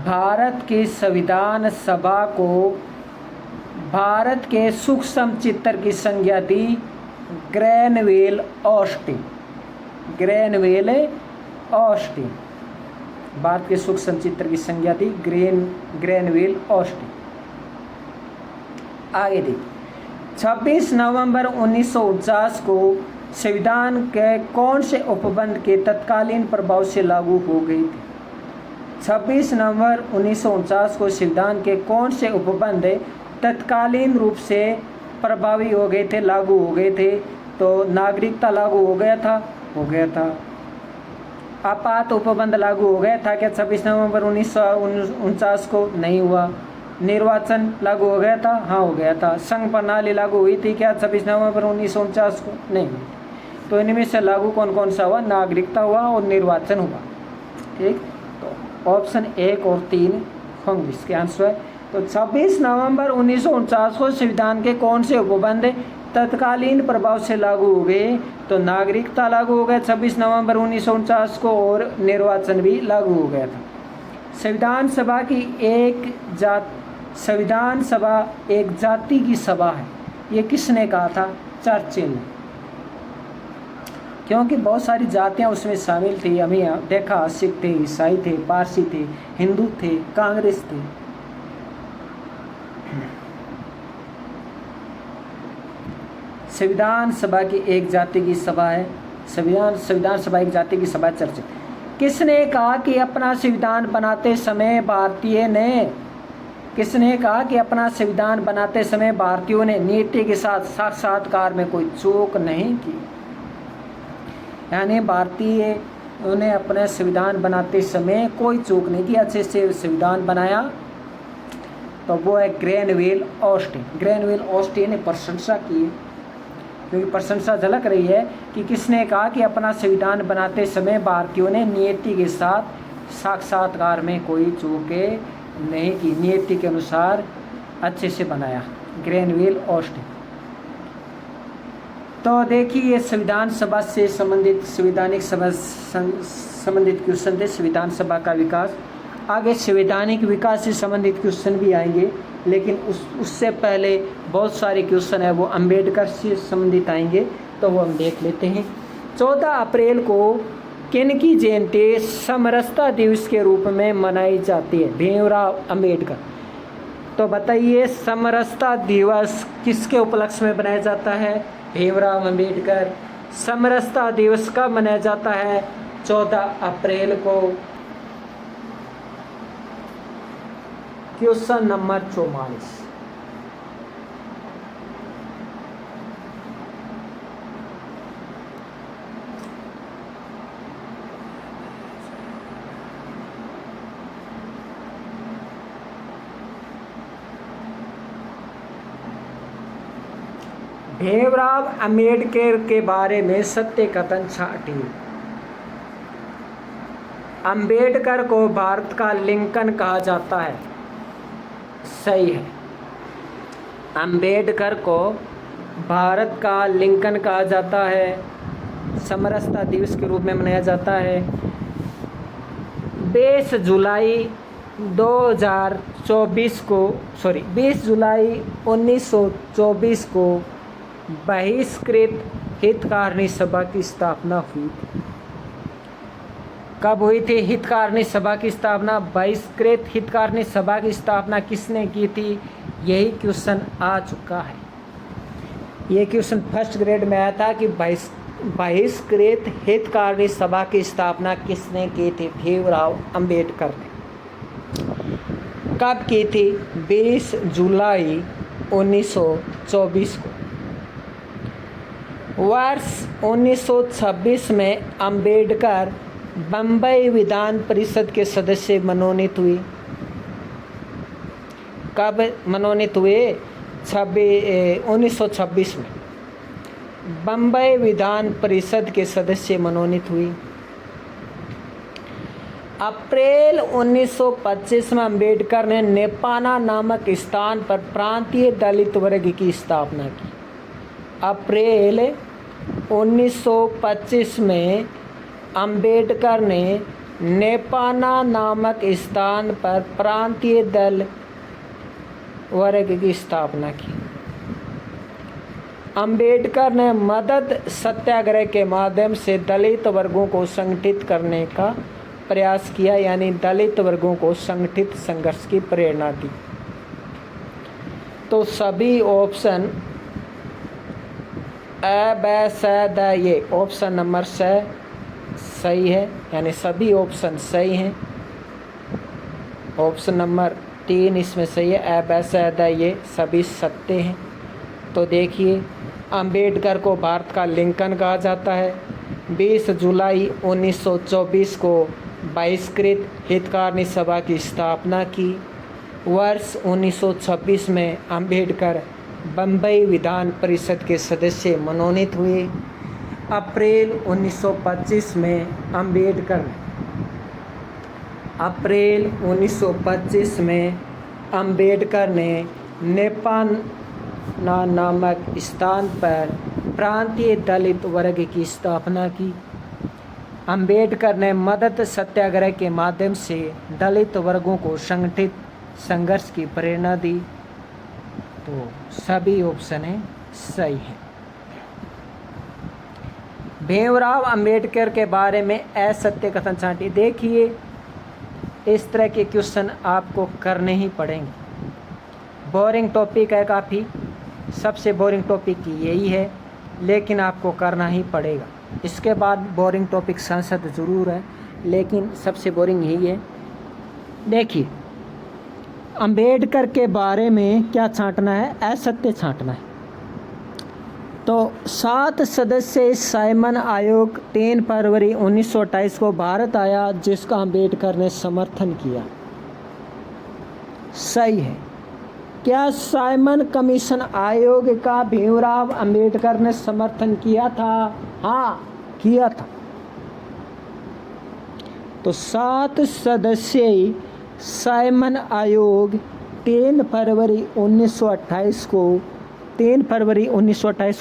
भारत की संविधान सभा को भारत के सूक्ष्म चित्र की संज्ञा दी ग्रेनवेल ऑस्टिन। ग्रेनवेल ऑस्टिन भारत के सूक्ष्म चित्र की संज्ञा दी ग्रेनवेल ऑस्टिन। आगे देखिए 26 नवंबर 1949 को संविधान के कौन से उपबंध के तत्कालीन प्रभाव से लागू हो गई थी? 26 नवंबर 1949 को संविधान के कौन से उपबंध तत्कालीन रूप से प्रभावी हो गए थे, लागू हो गए थे? तो नागरिकता लागू हो गया था। आपात उपबंध लागू हो गया था क्या 26 नवंबर 1949 को? नहीं हुआ। निर्वाचन लागू हो गया था? हाँ हो गया था। संघ प्रणाली लागू हुई थी क्या 26 नवंबर 1949 को? नहीं। तो इनमें से लागू कौन कौन सा हुआ? नागरिकता हुआ और निर्वाचन हुआ। ठीक, तो ऑप्शन 1 और 3 होंगे इसके आंसर। तो 26 नवंबर 1949 को संविधान के कौन से उपबंध तत्कालीन प्रभाव से लागू हो गए? तो नागरिकता लागू हो गया 26 नवंबर 1949 को और निर्वाचन भी लागू हो गया था। संविधान सभा एक जाति की सभा है, ये किसने कहा था? चर्चिल ने। क्योंकि बहुत सारी जातियां उसमें शामिल थी। हमें देखा सिख थे, ईसाई थे, पारसी थे, हिंदू थे, कांग्रेस थे। संविधान सभा की एक जाति की सभा है। संविधान सभा एक जाति की सभा चर्चित। किसने कहा कि अपना संविधान बनाते समय भारतीयों ने नीति के साथ साक्षात्कार में कोई चूक नहीं की? यानी भारतीयों ने अपने संविधान बनाते समय कोई चूक नहीं की, अच्छे से संविधान बनाया। तो वो है ग्रेनवेल ऑस्टिन। ग्रेनवेल ऑस्टिन ने प्रशंसा की है, क्योंकि प्रशंसा झलक रही है कि किसने कहा कि अपना संविधान बनाते समय भारतीयों ने नीति के साथ साक्षात्कार में कोई चूके नहीं की, नीति के अनुसार अच्छे से बनाया। ग्रेनवेल ऑस्टिन। तो देखिए ये संविधान सभा से संबंधित संबंधित क्वेश्चन थे। संविधान सभा का विकास, आगे संवैधानिक विकास से संबंधित क्वेश्चन भी आएंगे, लेकिन उससे पहले बहुत सारे क्वेश्चन है वो अंबेडकर से संबंधित आएंगे, तो वो हम देख लेते हैं। 14 अप्रैल को किन की जयंती समरसता दिवस के रूप में मनाई जाती है? भीमराव अंबेडकर। तो बताइए समरसता दिवस किसके उपलक्ष्य में मनाया जाता है? भीमराव अंबेडकर। समरसता दिवस कब मनाया जाता है? 14 अप्रैल को। Question number 44। भीमराव अंबेडकर के बारे में सत्य कथन छाटिए। अंबेडकर को भारत का लिंकन कहा जाता है। सही है। अंबेडकर को भारत का लिंकन कहा जाता है। समरसता दिवस के रूप में मनाया जाता है। 20 जुलाई 1924 को बहिष्कृत हितकारिणी सभा की स्थापना हुई थी। कब हुई थी हितकारिणी सभा की स्थापना? बहिष्कृत हितकारिणी सभा की स्थापना किसने की थी? यही क्वेश्चन आ चुका है। ये क्वेश्चन फर्स्ट ग्रेड में आया था कि बहिष्कृत हितकारिणी सभा की स्थापना किसने की थी? भीमराव अंबेडकर ने। कब की थी? 20 जुलाई 1924 को। वर्ष 1926 में अंबेडकर बम्बई विधान परिषद के सदस्य मनोनीत हुए। कब मनोनीत हुए? 1926 में बम्बई विधान परिषद के सदस्य मनोनीत हुए। अप्रैल 1925 में अंबेडकर ने नेपाना नामक स्थान पर प्रांतीय दलित वर्ग की स्थापना की। अप्रैल 1925 में अंबेडकर ने नेपाना नामक स्थान पर प्रांतीय वर्ग की स्थापना की। अंबेडकर ने मदद सत्याग्रह के माध्यम से दलित वर्गों को संगठित करने का प्रयास किया, यानी दलित वर्गों को संगठित संघर्ष की प्रेरणा दी। तो सभी ऑप्शन अ ब स द ये ऑप्शन नंबर सही है, यानी सभी ऑप्शन सही हैं। ऑप्शन नंबर 3 इसमें सही है, अ ब स द ये सभी सत्य हैं। तो देखिए, अंबेडकर को भारत का लिंकन कहा जाता है। 20 जुलाई 1924 को बहिष्कृत हितकारिणी सभा की स्थापना की। वर्ष 1926 में अंबेडकर बम्बई विधान परिषद के सदस्य मनोनीत हुए। अप्रैल 1925 में अंबेडकर ने नेपाना नामक स्थान पर प्रांतीय दलित वर्ग की स्थापना की। अंबेडकर ने मदद सत्याग्रह के माध्यम से दलित वर्गों को संगठित संघर्ष की प्रेरणा दी। तो सभी ऑप्शन है सही है। भीमराव अंबेडकर के बारे में असत्य कथन छांटिए। देखिए, इस तरह के क्वेश्चन आपको करने ही पड़ेंगे। बोरिंग टॉपिक है काफ़ी, सबसे बोरिंग टॉपिक यही है, लेकिन आपको करना ही पड़ेगा। इसके बाद बोरिंग टॉपिक संसद ज़रूर है, लेकिन सबसे बोरिंग यही है। देखिए, अंबेडकर के बारे में क्या छांटना है, असत्य छांटना है। तो 7 सदस्यीय साइमन आयोग 3 फरवरी 1928 को भारत आया, जिसका अंबेडकर ने समर्थन किया। सही है। क्या साइमन कमीशन आयोग का भीमराव अंबेडकर ने समर्थन किया था? हाँ, किया था। तो 7 सदस्यीय साइमन आयोग 3 फरवरी 1928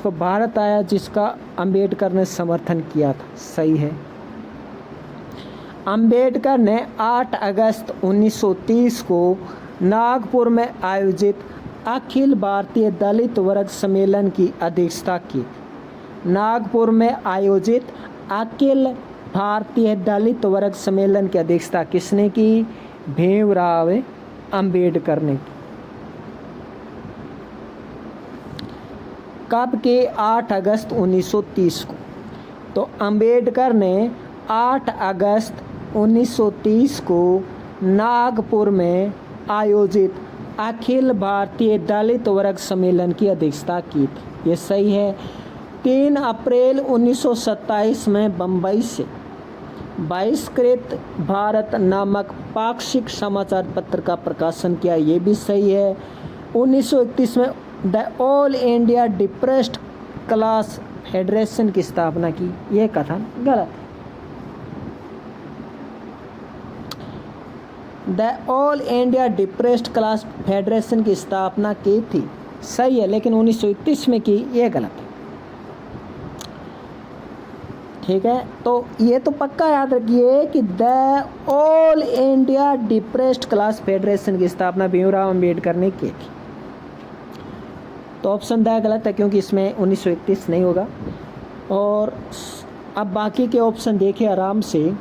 को भारत आया, जिसका अंबेडकर ने समर्थन किया था। सही है। अंबेडकर ने 8 अगस्त 1930 को नागपुर में आयोजित अखिल भारतीय दलित वर्ग सम्मेलन की अध्यक्षता की। नागपुर में आयोजित अखिल भारतीय दलित वर्ग सम्मेलन की अध्यक्षता किसने की? भीमराव अंबेडकर ने की। कब के? 8 अगस्त 1930 को। तो अंबेडकर ने 8 अगस्त 1930 को नागपुर में आयोजित अखिल भारतीय दलित वर्ग सम्मेलन की अध्यक्षता की थी। ये सही है। 3 अप्रैल 1927 में बम्बई से बहिष्कृत भारत नामक पाक्षिक समाचार पत्र का प्रकाशन किया। ये भी सही है। 1931 में the all India depressed class federation की स्थापना की। यह कथन गलत है। The all India depressed class federation की स्थापना की थी। सही है, लेकिन 1931 में की, यह गलत है। ठीक है, तो ये तो पक्का याद रखिए कि the all India depressed class federation की स्थापना भीमराव अंबेडकर ने की थी। तो ऑप्शन द गलत है, क्योंकि इसमें 1931 नहीं होगा। और अब बाकी के ऑप्शन देखिए आराम से।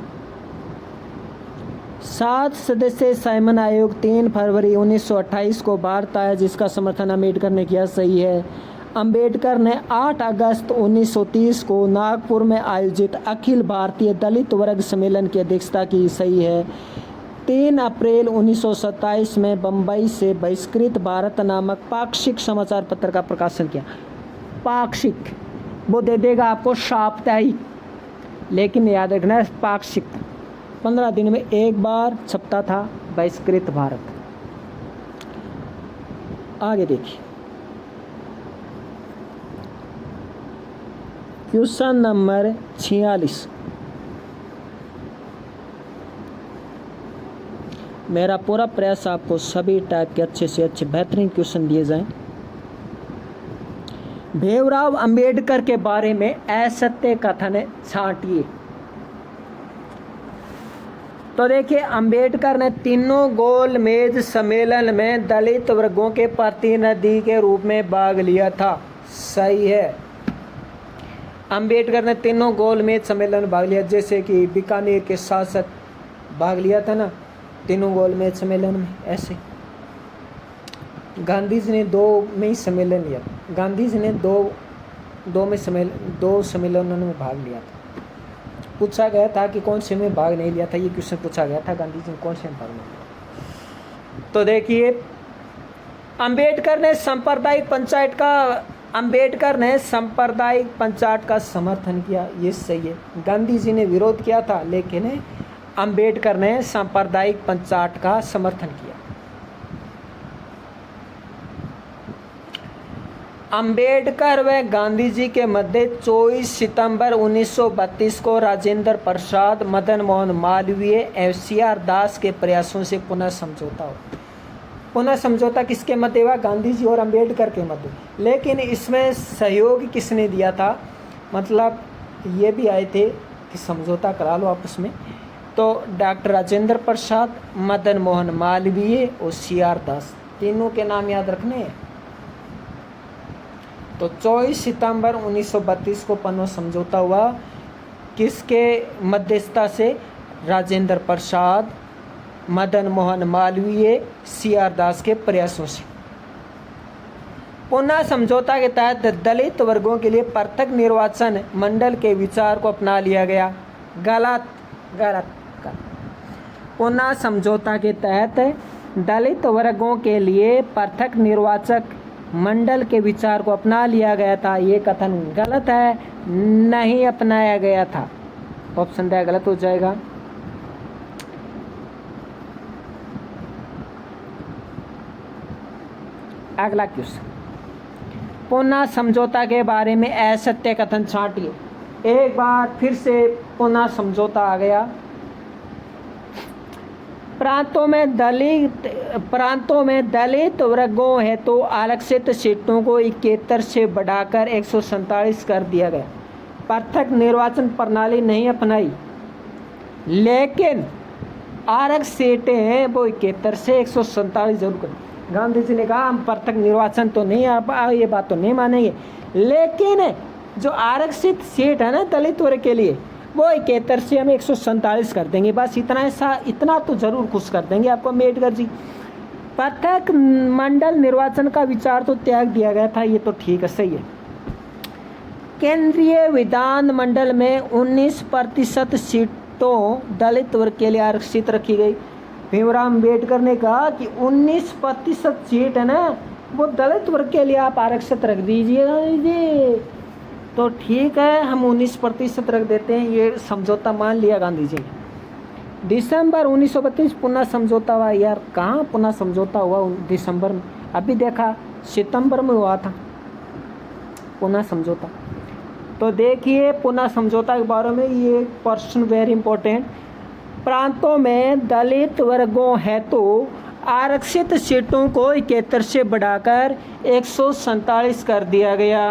7 सदस्यीय साइमन आयोग 3 फरवरी 1928 को भारत आया, जिसका समर्थन अंबेडकर ने किया। सही है। अंबेडकर ने 8 अगस्त 1930 को नागपुर में आयोजित अखिल भारतीय दलित वर्ग सम्मेलन की अध्यक्षता की। सही है। 3 अप्रैल 1927 में बम्बई से बहिष्कृत भारत नामक पाक्षिक समाचार पत्र का प्रकाशन किया। पाक्षिक वो दे देगा आपको साप्ताहिक, लेकिन याद रखना पाक्षिक 15 दिन में एक बार छपता था बहिष्कृत भारत। आगे देखिए, क्वेश्चन नंबर 46। मेरा पूरा प्रयास आपको सभी टाइप के अच्छे से अच्छे बेहतरीन क्वेश्चन दिए जाएं। भीमराव अंबेडकर के बारे में असत्य कथन छांटिए। तो देखिए अंबेडकर ने तीनों गोल मेज सम्मेलन में दलित वर्गों के प्रतिनिधि के रूप में भाग लिया था। सही है, अंबेडकर ने तीनों गोल मेज सम्मेलन में भाग लिया, जैसे कि बीकानेर के शासक भाग लिया था ना तीनों गोल मेज सम्मेलन में। ऐसे गांधी जी ने दो में ही सम्मेलन लिया, गांधी जी ने दो सम्मेलनों में भाग लिया था। पूछा गया था कि कौन से में भाग नहीं लिया था, ये क्वेश्चन पूछा गया था, गांधी जी ने कौन से में भाग नहीं लिया। तो देखिए अंबेडकर ने सांप्रदायिक पंचायत का समर्थन किया, ये सही है। गांधी जी ने विरोध किया था, लेकिन अंबेडकर ने सांप्रदायिक पंचायत का समर्थन किया। अंबेडकर व गांधी जी के मध्य 24 सितंबर 1932 को राजेंद्र प्रसाद, मदन मोहन मालवीय एवं CR दास के प्रयासों से पुनः समझौता हो। पुनः समझौता किसके मध्य हुआ? गांधी जी और अंबेडकर के मध्य। लेकिन इसमें सहयोग किसने दिया था? मतलब ये भी आए थे कि समझौता करा लो आपस में, तो डॉक्टर राजेंद्र प्रसाद, मदन मोहन मालवीय और CR दास, तीनों के नाम याद रखने हैं। तो 24 सितंबर 1932 को पुनः समझौता हुआ, किसके मध्यस्थता से? राजेंद्र प्रसाद, मदन मोहन मालवीय, CR दास के प्रयासों से। पुनः समझौता के तहत दलित वर्गों के लिए पृथक निर्वाचन मंडल के विचार को अपना लिया गया। गलत। पुनः समझौता के तहत दलित वर्गों के लिए पृथक निर्वाचक मंडल के विचार को अपना लिया गया था, ये कथन गलत है, नहीं अपनाया गया था। ऑप्शन द गलत हो जाएगा। अगला क्वेश्चन, पुनः समझौता के बारे में असत्य कथन छांटिए। एक बार फिर से पुनः समझौता आ गया। प्रांतों में दलित वर्गों हेतु तो आरक्षित सीटों को 71 से बढ़ाकर 147 कर दिया गया। पृथक निर्वाचन प्रणाली नहीं अपनाई, लेकिन आरक्षित सीटें हैं वो 71 से 147 जरूर कर। गांधी जी ने कहा हम पृथक निर्वाचन तो नहीं, आप ये बात तो नहीं मानेंगे, लेकिन जो आरक्षित सीट है ना दलित वर्ग के लिए, वो 71 से हम 147 कर देंगे। बस इतना तो जरूर खुश कर देंगे आपको अम्बेडकर जी। पृथक मंडल निर्वाचन का विचार तो त्याग दिया गया था, ये तो ठीक है, सही है। केंद्रीय विधान मंडल में 19% सीटों दलित वर्ग के लिए आरक्षित रखी गई। भीमराव अम्बेडकर ने कहा कि 19% सीट है ना वो दलित वर्ग के लिए आप आरक्षित रख दीजिएगा। तो ठीक है, हम 19% रख देते हैं, ये समझौता मान लिया गांधी जी। दिसंबर 1932 पुनः समझौता हुआ। यार कहाँ पुनः समझौता हुआ दिसंबर में? अभी देखा सितंबर में हुआ था पुनः समझौता। तो देखिए पुनः समझौता के बारे में ये पर्सन वेरी इंपॉर्टेंट। प्रांतों में दलित वर्गों हेतु आरक्षित सीटों को 71 से बढ़ाकर 147 कर दिया गया।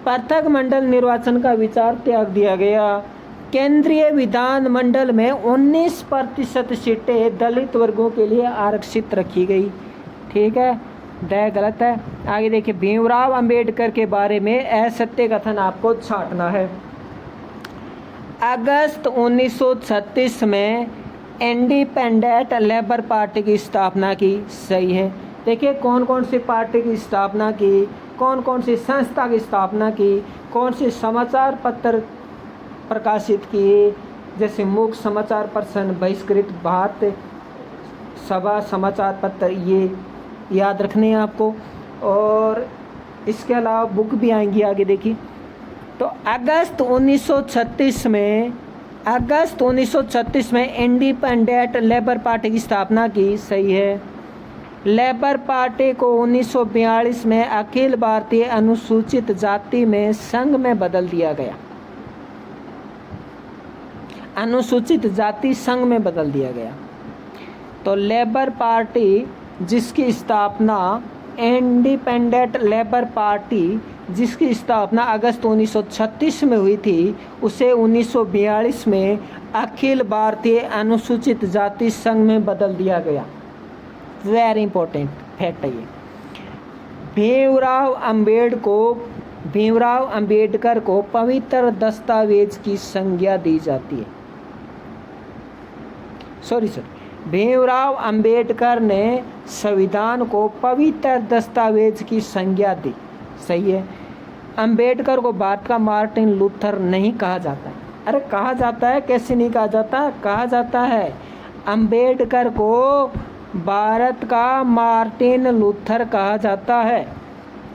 पृथक मंडल निर्वाचन का विचार त्याग दिया गया। केंद्रीय विधान मंडल में 19% सीटें दलित वर्गों के लिए आरक्षित रखी गई। ठीक है, ड गलत है। आगे देखिए, भीमराव अंबेडकर के बारे में असत्य कथन आपको छांटना है। अगस्त 1936 में इंडिपेंडेंट लेबर पार्टी की स्थापना की। सही है। देखिए कौन कौन सी पार्टी की स्थापना की, कौन कौन सी संस्था की स्थापना की, कौन से समाचार पत्र प्रकाशित किए, जैसे मुख्य समाचार पत्र, बहिष्कृत भारत सभा समाचार पत्र, ये याद रखने हैं आपको। और इसके अलावा बुक भी आएंगी आगे देखिए। तो अगस्त 1936 में इंडिपेंडेंट लेबर पार्टी की स्थापना की। सही है। लेबर पार्टी को 1942 में अखिल भारतीय अनुसूचित जाति में संघ में बदल दिया गया। अनुसूचित जाति संघ में बदल दिया गया। तो लेबर पार्टी जिसकी स्थापना इंडिपेंडेंट लेबर पार्टी जिसकी स्थापना अगस्त 1936 में हुई थी, उसे 1942 में अखिल भारतीय अनुसूचित जाति संघ में बदल दिया गया। वेरी इंपॉर्टेंट फैक्ट है ये। भीमराव अंबेडकर को पवित्र दस्तावेज की संज्ञा दी जाती है। भीमराव अंबेडकर ने संविधान को पवित्र दस्तावेज की संज्ञा दी। सही है। अंबेडकर को भारत का मार्टिन लूथर नहीं कहा जाता है। अरे कहा जाता है, कैसे नहीं कहा जाता, कहा जाता है। अंबेडकर को भारत का मार्टिन लूथर कहा जाता है,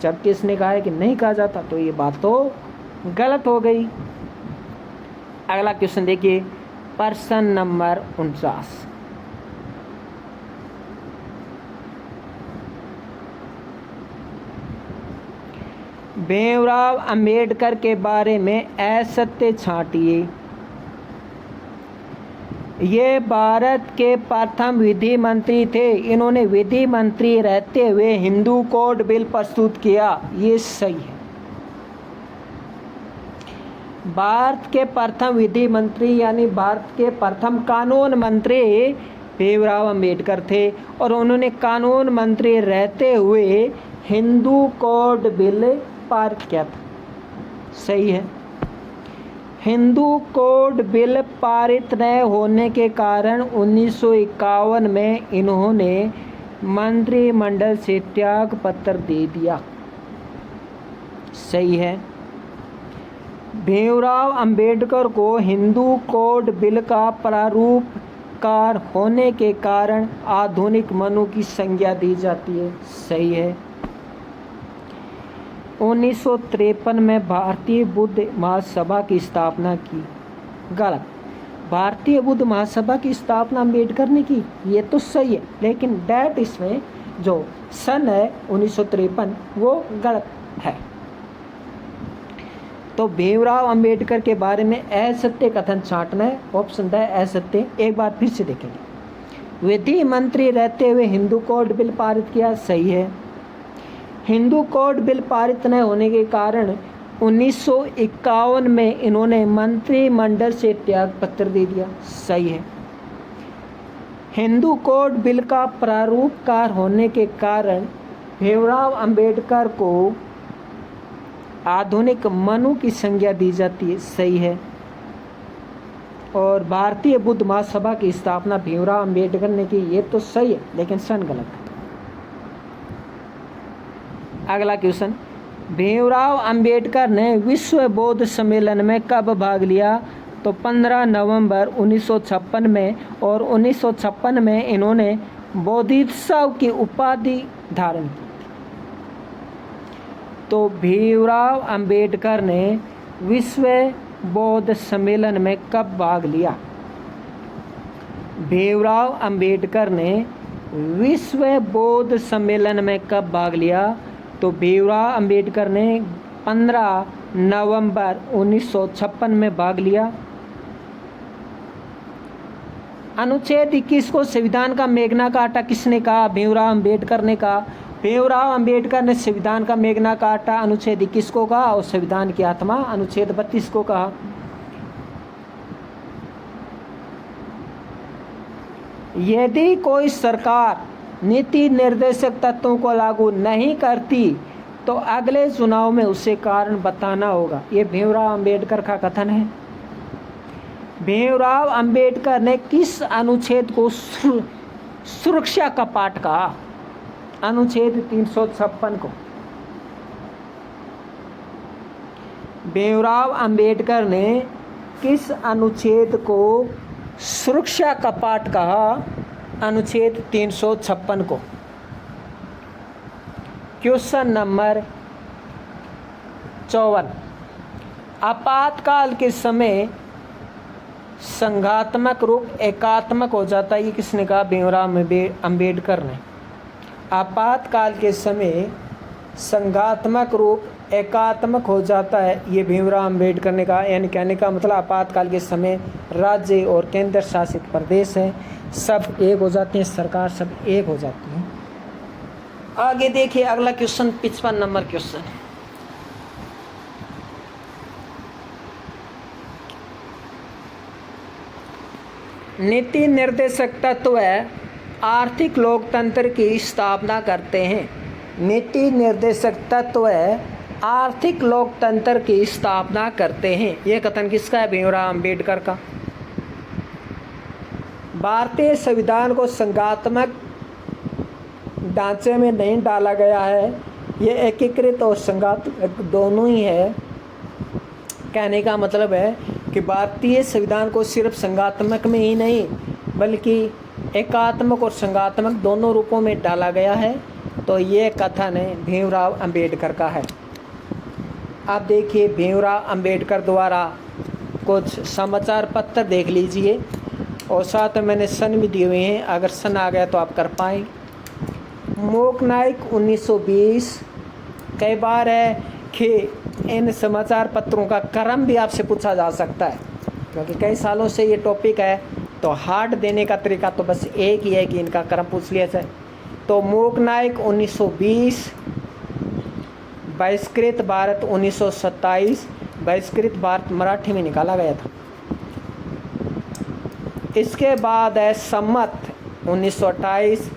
जबकि इसने कहा है कि नहीं कहा जाता, तो ये बात तो गलत हो गई। अगला क्वेश्चन देखिए, प्रश्न नंबर 49। भीमराव अंबेडकर के बारे में असत्य छांटिए। ये भारत के प्रथम विधि मंत्री थे। इन्होंने विधि मंत्री रहते हुए हिंदू कोड बिल प्रस्तुत किया। ये सही है। भारत के प्रथम विधि मंत्री यानी भारत के प्रथम कानून मंत्री भीमराव अंबेडकर थे और उन्होंने कानून मंत्री रहते हुए हिंदू कोड बिल पारित किया था। सही है। हिंदू कोड बिल पारित न होने के कारण 1951 में इन्होंने मंत्रिमंडल से त्याग पत्र दे दिया। सही है। भीमराव अंबेडकर को हिंदू कोड बिल का प्रारूपकार होने के कारण आधुनिक मनु की संज्ञा दी जाती है। सही है। 1953 में भारतीय बुद्ध महासभा की स्थापना की। गलत। भारतीय बुद्ध महासभा की स्थापना अंबेडकर ने की, ये तो सही है, लेकिन डेट इसमें जो सन है 1953 वो गलत है। तो भीमराव अंबेडकर के बारे में असत्य कथन छांटना है। ऑप्शन ड असत्य। एक बार फिर से देखेंगे। विधि मंत्री रहते हुए हिंदू कोड बिल पारित किया। सही है। हिंदू कोड बिल पारित न होने के कारण 1951 में इन्होंने मंत्रिमंडल से त्याग पत्र दे दिया। सही है। हिंदू कोड बिल का प्रारूपकार होने के कारण भीमराव अंबेडकर को आधुनिक मनु की संज्ञा दी जाती है। सही है। और भारतीय बुद्ध महासभा की स्थापना भीमराव अंबेडकर ने की, ये तो सही है, लेकिन सन गलत है। अगला क्वेश्चन, भीमराव अंबेडकर ने विश्व बौद्ध सम्मेलन में कब भाग लिया? तो 15 नवंबर 1956 में, और 1956 में इन्होंने बोधिसत्व की उपाधि धारण की। तो भीमराव अंबेडकर ने विश्व बौद्ध सम्मेलन में कब भाग लिया? भीमराव अंबेडकर ने विश्व बौद्ध सम्मेलन में कब भाग लिया? तो भीमराव अंबेडकर ने 15 नवंबर 1956 में भाग लिया। अनुच्छेद 21 को संविधान का मेघना काटा किसने कहा? भीमराव अंबेडकर ने कहा। भीमराव अंबेडकर ने संविधान का मेघना काटा अनुच्छेद 21 को कहा, और संविधान की आत्मा अनुच्छेद 32 को कहा। यदि कोई सरकार नीति निर्देशक तत्वों को लागू नहीं करती तो अगले चुनाव में उसे कारण बताना होगा। ये भीमराव अंबेडकर का कथन है। भीमराव अंबेडकर ने किस अनुच्छेद को सुरक्षा का पाठ कहा? अनुच्छेद 356 को। भीमराव अंबेडकर ने किस अनुच्छेद को सुरक्षा का पाठ कहा? अनुच्छेद 356 को। क्वेश्चन नंबर 54, आपातकाल के समय संघात्मक रूप एकात्मक हो जाता है, ये किसने कहा? भीमराव अंबेडकर ने। आपातकाल के समय संघात्मक रूप एकात्मक हो जाता है, ये भीमराव अंबेडकर ने कहा। यानी कहने का मतलब आपातकाल के समय राज्य और केंद्र शासित प्रदेश हैं सब एक हो जाते हैं, सरकार सब एक हो जाती है। आगे देखिए अगला क्वेश्चन, 55 नंबर क्वेश्चन। नीति निर्देशक तत्व आर्थिक लोकतंत्र की स्थापना करते हैं। नीति निर्देशक तत्व आर्थिक लोकतंत्र की स्थापना करते हैं। यह कथन किसका है? भीमराव अंबेडकर का। भारतीय संविधान को संघात्मक ढांचे में नहीं डाला गया है, ये एकीकृत और संघात्मक दोनों ही है। कहने का मतलब है कि भारतीय संविधान को सिर्फ संघात्मक में ही नहीं बल्कि एकात्मक और संघात्मक दोनों रूपों में डाला गया है। तो ये कथन भीमराव अंबेडकर का है। अब देखिए भीमराव अंबेडकर द्वारा कुछ समाचार पत्र देख लीजिए और साथ में मैंने सन भी दिए हुए हैं, अगर सन आ गया तो आप कर पाएँ। मूक नायक 1920। कई बार है कि इन समाचार पत्रों का क्रम भी आपसे पूछा जा सकता है, क्योंकि कई सालों से ये टॉपिक है। तो हार्ड देने का तरीका तो बस एक ही है कि इनका क्रम पूछ लिया जाए। तो मूक नायक 1920, बहिष्कृत भारत 1927। बहिष्कृत भारत मराठी में निकाला गया था। इसके बाद है सम्मत 1928,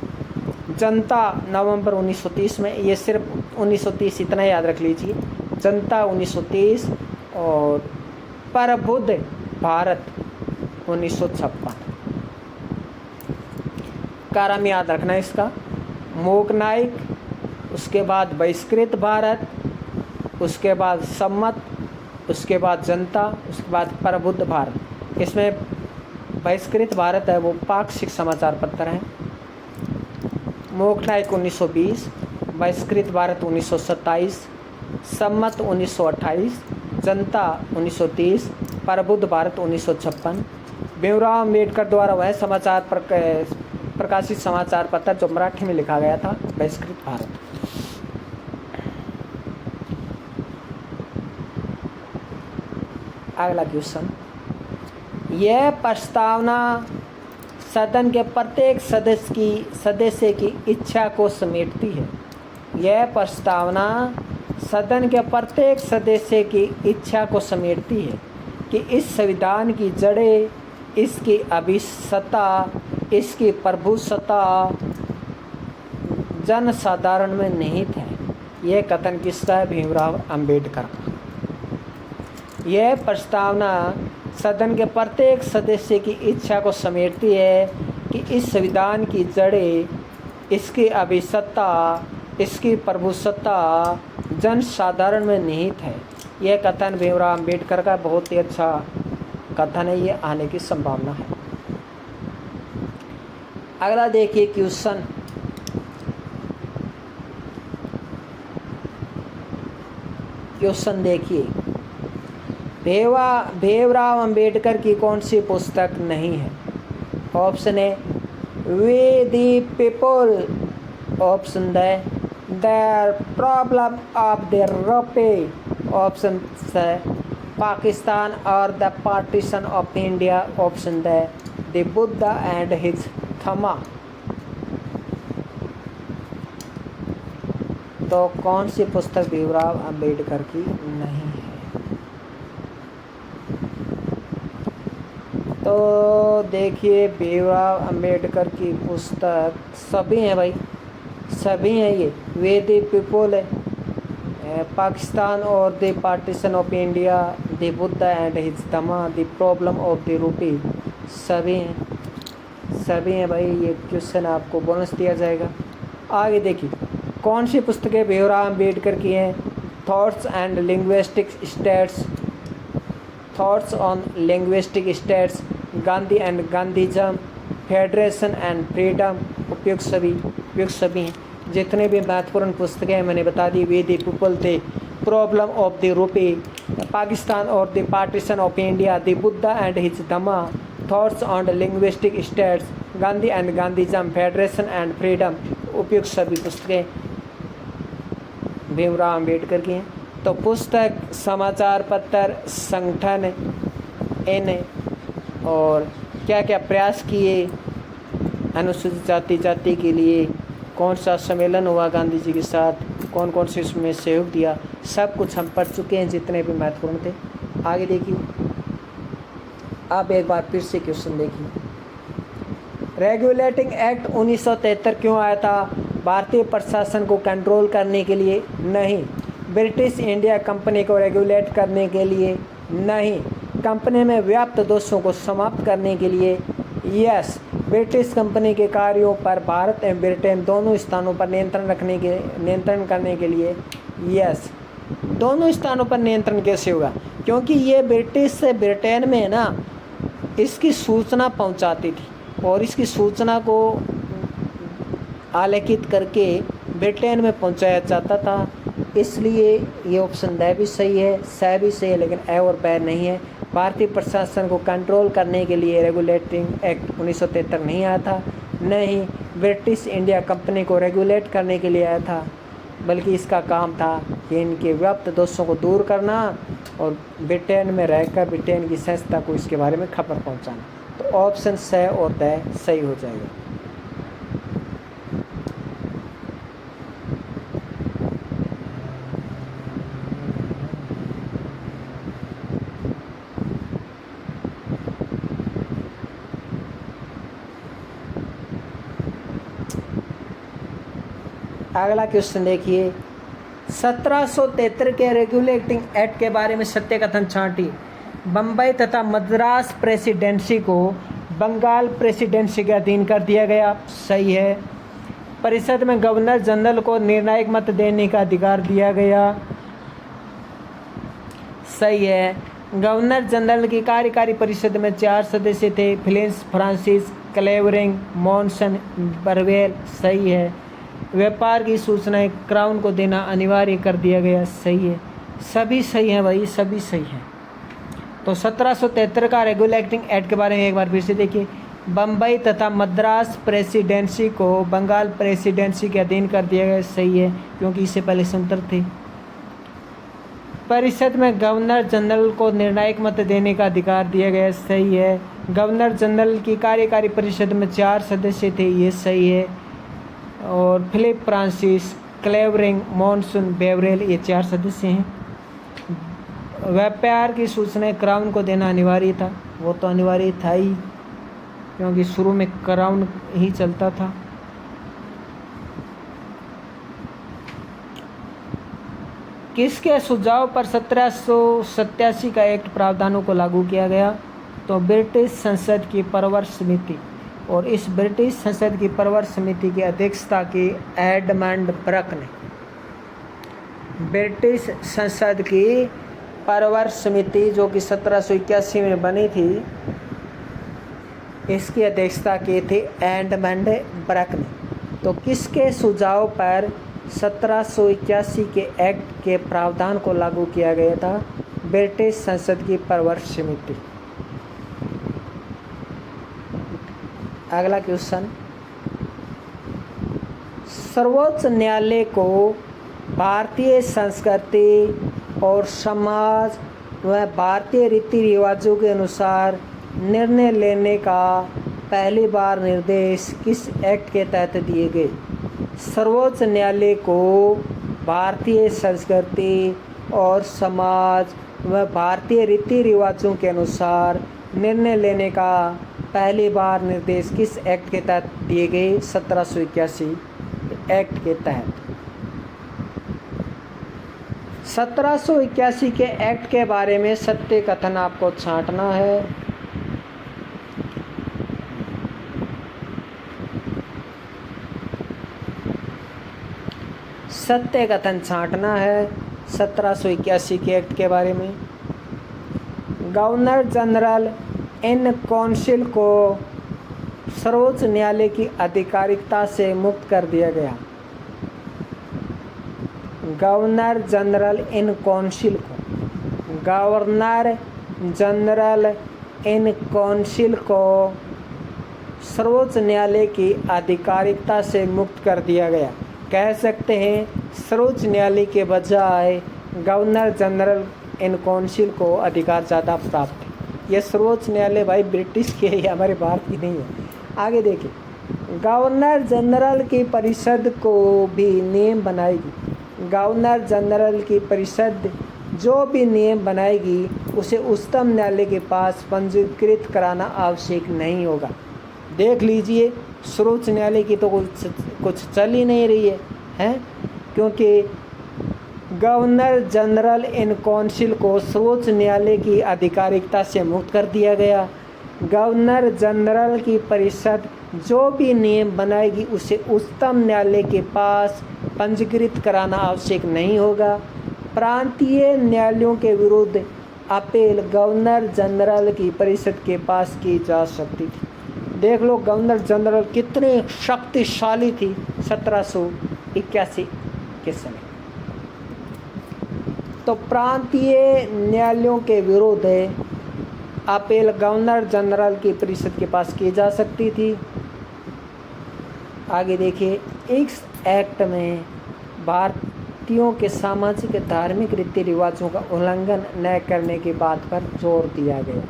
जनता नवंबर 1930 में। ये सिर्फ 1930 इतना याद रख लीजिए, जनता 1930 और प्रबुद्ध भारत 1956। क्रम याद रखना है इसका। मूक नायक, उसके बाद बहिष्कृत भारत, उसके बाद सम्मत, उसके बाद जनता, उसके बाद प्रबुद्ध भारत। इसमें बहिष्कृत भारत है वो पाक्षिक समाचार पत्र हैं। मूक नायक 1920, बहिष्कृत भारत 1927, सम्मत 1928, जनता 1930, प्रबुद्ध भारत 1956। भीमराव अंबेडकर द्वारा वह समाचार प्रकाशित समाचार पत्र जो मराठी में लिखा गया था, बहिष्कृत भारत। अगला क्वेश्चन, यह प्रस्तावना सदन के प्रत्येक सदस्य की इच्छा को समेटती है। यह प्रस्तावना सदन के प्रत्येक सदस्य की इच्छा को समेटती है कि इस संविधान की जड़ें, इसकी अभिसत्ता, इसकी प्रभुसत्ता जन साधारण में निहित है। यह कथन किसका है? भीमराव अंबेडकर का। यह प्रस्तावना सदन के प्रत्येक सदस्य की इच्छा को समेटती है कि इस संविधान की जड़ें, इसकी अभिसत्ता, इसकी प्रभुसत्ता जन साधारण में निहित है। यह कथन भीमराव अंबेडकर का बहुत ही अच्छा कथन है, ये आने की संभावना है। अगला देखिए क्वेश्चन, देखिए भीमराव अंबेडकर की कौन सी पुस्तक नहीं है? ऑप्शन है we the people, option the problem of the rupee, option है पाकिस्तान और the partition of India, option the Buddha and his Dhamma. तो कौन सी पुस्तक भीमराव अंबेडकर की नहीं है? तो देखिए भीमराव अंबेडकर की पुस्तक सभी हैं भाई, सभी हैं। ये वे द पीपल है, पाकिस्तान और the partition of India, the Buddha and his Dhamma, the problem of the rupee, सभी हैं भाई। ये क्वेश्चन आपको बोनस दिया जाएगा। आगे देखिए कौन सी पुस्तकें भीमराव अंबेडकर की हैं? Thoughts and linguistic states, thoughts on linguistic states, Gandhi and Gandhism, federation and freedom, उपयुक्त सभी हैं। जितने भी महत्वपूर्ण पुस्तकें हैं मैंने बता दी। वे द पीपल थे, problem of the rupee, Pakistan और the partition of India, the Buddha and his Dhamma, thoughts on linguistic states, Gandhi and Gandhism, federation and freedom, उपयुक्त सभी पुस्तकें भीमराव अंबेडकर की हैं। तो पुस्तक, समाचार पत्र, संगठन इन और क्या क्या प्रयास किए अनुसूचित जाति के लिए, कौन सा सम्मेलन हुआ गांधी जी के साथ, कौन कौन से इसमें सहयोग दिया, सब कुछ हम पढ़ चुके हैं जितने भी महत्वपूर्ण थे। आगे देखिए, आप एक बार फिर से क्वेश्चन देखिए। रेगुलेटिंग एक्ट 1973 क्यों आया था? भारतीय प्रशासन को कंट्रोल करने के लिए नहीं, ब्रिटिश इंडिया कंपनी को रेगुलेट करने के लिए नहीं, कंपनी में व्याप्त दोषों को समाप्त करने के लिए यस, ब्रिटिश कंपनी के कार्यों पर भारत एवं ब्रिटेन दोनों स्थानों पर नियंत्रण करने के लिए यस। दोनों स्थानों पर नियंत्रण कैसे होगा? क्योंकि ये ब्रिटिश से ब्रिटेन में ना इसकी सूचना पहुंचाती थी और इसकी सूचना को आलेखित करके ब्रिटेन में पहुंचाया जाता था, इसलिए ये ऑप्शन द भी सही है, स भी सही है, लेकिन ए और बै नहीं है। भारतीय प्रशासन को कंट्रोल करने के लिए रेगुलेटिंग एक्ट 1973 नहीं आया था, नहीं ब्रिटिश इंडिया कंपनी को रेगुलेट करने के लिए आया था, बल्कि इसका काम था कि इनके व्याप्त दोषों को दूर करना और ब्रिटेन में रहकर ब्रिटेन की संस्था को इसके बारे में खबर पहुंचाना। तो ऑप्शन स और द सही हो जाएगा। अगला क्वेश्चन देखिए, 1773 के रेगुलेटिंग एक्ट के बारे में सत्य कथन छांटिए। बम्बई तथा मद्रास प्रेसिडेंसी को बंगाल प्रेसिडेंसी के अधीन कर दिया गया, सही है। परिषद में गवर्नर जनरल को निर्णायक मत देने का अधिकार दिया गया, सही है। गवर्नर जनरल की कार्यकारी परिषद में 4 सदस्य थे, फिलिप्स, फ्रांसिस, क्लेवरिंग, मॉनसन, बर्वेल, सही है। व्यापार की सूचनाएं क्राउन को देना अनिवार्य कर दिया गया, सही है। सभी सही हैं भाई, सभी सही हैं। तो 1773 का रेगुलेटिंग एक्ट के बारे में एक बार फिर से देखिए। बम्बई तथा मद्रास प्रेसिडेंसी को बंगाल प्रेसिडेंसी के अधीन कर दिया गया, सही है, क्योंकि इससे पहले स्वतंत्र थे। परिषद में गवर्नर जनरल को निर्णायक मत देने का अधिकार दिया गया, सही है। गवर्नर जनरल की कार्यकारी परिषद में 4 सदस्य थे, ये सही है। और फिलिप, फ्रांसिस, क्लेवरिंग, मॉनसून, बेवरेल, ये 4 सदस्य हैं। व्यापार की सूचनाएं क्राउन को देना अनिवार्य था, वो तो अनिवार्य था ही, क्योंकि शुरू में क्राउन ही चलता था। किसके सुझाव पर 1787 का एक्ट प्रावधानों को लागू किया गया? तो ब्रिटिश संसद की परवर समिति, और इस ब्रिटिश संसद की परवर समिति की अध्यक्षता की एडमंड बर्क ने। ब्रिटिश संसद की परवर समिति जो कि 1781 में बनी थी, इसकी अध्यक्षता की थी एडमंड बर्क ने। तो किसके सुझाव पर 1781 के एक्ट के प्रावधान को लागू किया गया था? ब्रिटिश संसद की परवर समिति। अगला क्वेश्चन, सर्वोच्च न्यायालय को भारतीय संस्कृति और समाज व भारतीय रीति रिवाजों के अनुसार निर्णय लेने का पहली बार निर्देश किस एक्ट के तहत दिए गए? सर्वोच्च न्यायालय को भारतीय संस्कृति और समाज व भारतीय रीति रिवाजों के अनुसार निर्णय लेने का पहली बार निर्देश किस एक्ट के तहत दिए गए? 1781 एक्ट के तहत। 1781 के एक्ट के बारे में सत्य कथन आपको छांटना है। सत्य कथन छांटना है 1781 के एक्ट के बारे में। गवर्नर जनरल इन काउंसिल को सर्वोच्च न्यायालय की आधिकारिकता से मुक्त कर दिया गया। गवर्नर जनरल इन काउंसिल को, गवर्नर जनरल इन काउंसिल को सर्वोच्च न्यायालय की आधिकारिकता से मुक्त कर दिया गया। कह सकते हैं सर्वोच्च न्यायालय के बजाय गवर्नर जनरल इन काउंसिल को अधिकार ज़्यादा प्राप्त है। यह सर्वोच्च न्यायालय भाई ब्रिटिश की है, हमारे भारत की नहीं है। आगे देखिए, गवर्नर जनरल की परिषद को भी नियम बनाएगी। गवर्नर जनरल की परिषद जो भी नियम बनाएगी उसे उच्चतम न्यायालय के पास पंजीकृत कराना आवश्यक नहीं होगा। देख लीजिए सर्वोच्च न्यायालय की तो कुछ चल ही नहीं रही है, हैं? क्योंकि गवर्नर जनरल इन काउंसिल को सर्वोच्च न्यायालय की आधिकारिकता से मुक्त कर दिया गया। गवर्नर जनरल की परिषद जो भी नियम बनाएगी उसे उच्चतम न्यायालय के पास पंजीकृत कराना आवश्यक नहीं होगा। प्रांतीय न्यायालयों के विरुद्ध अपील गवर्नर जनरल की परिषद के पास की जा सकती थी। देख लो गवर्नर जनरल कितने शक्तिशाली थी 1781 के समय। तो प्रांतीय न्यायालयों के विरुद्ध अपील गवर्नर जनरल की परिषद के पास की जा सकती थी। आगे देखिए, इस एक्ट में भारतीयों के सामाजिक धार्मिक रीति रिवाजों का उल्लंघन न करने की बात पर जोर दिया गया।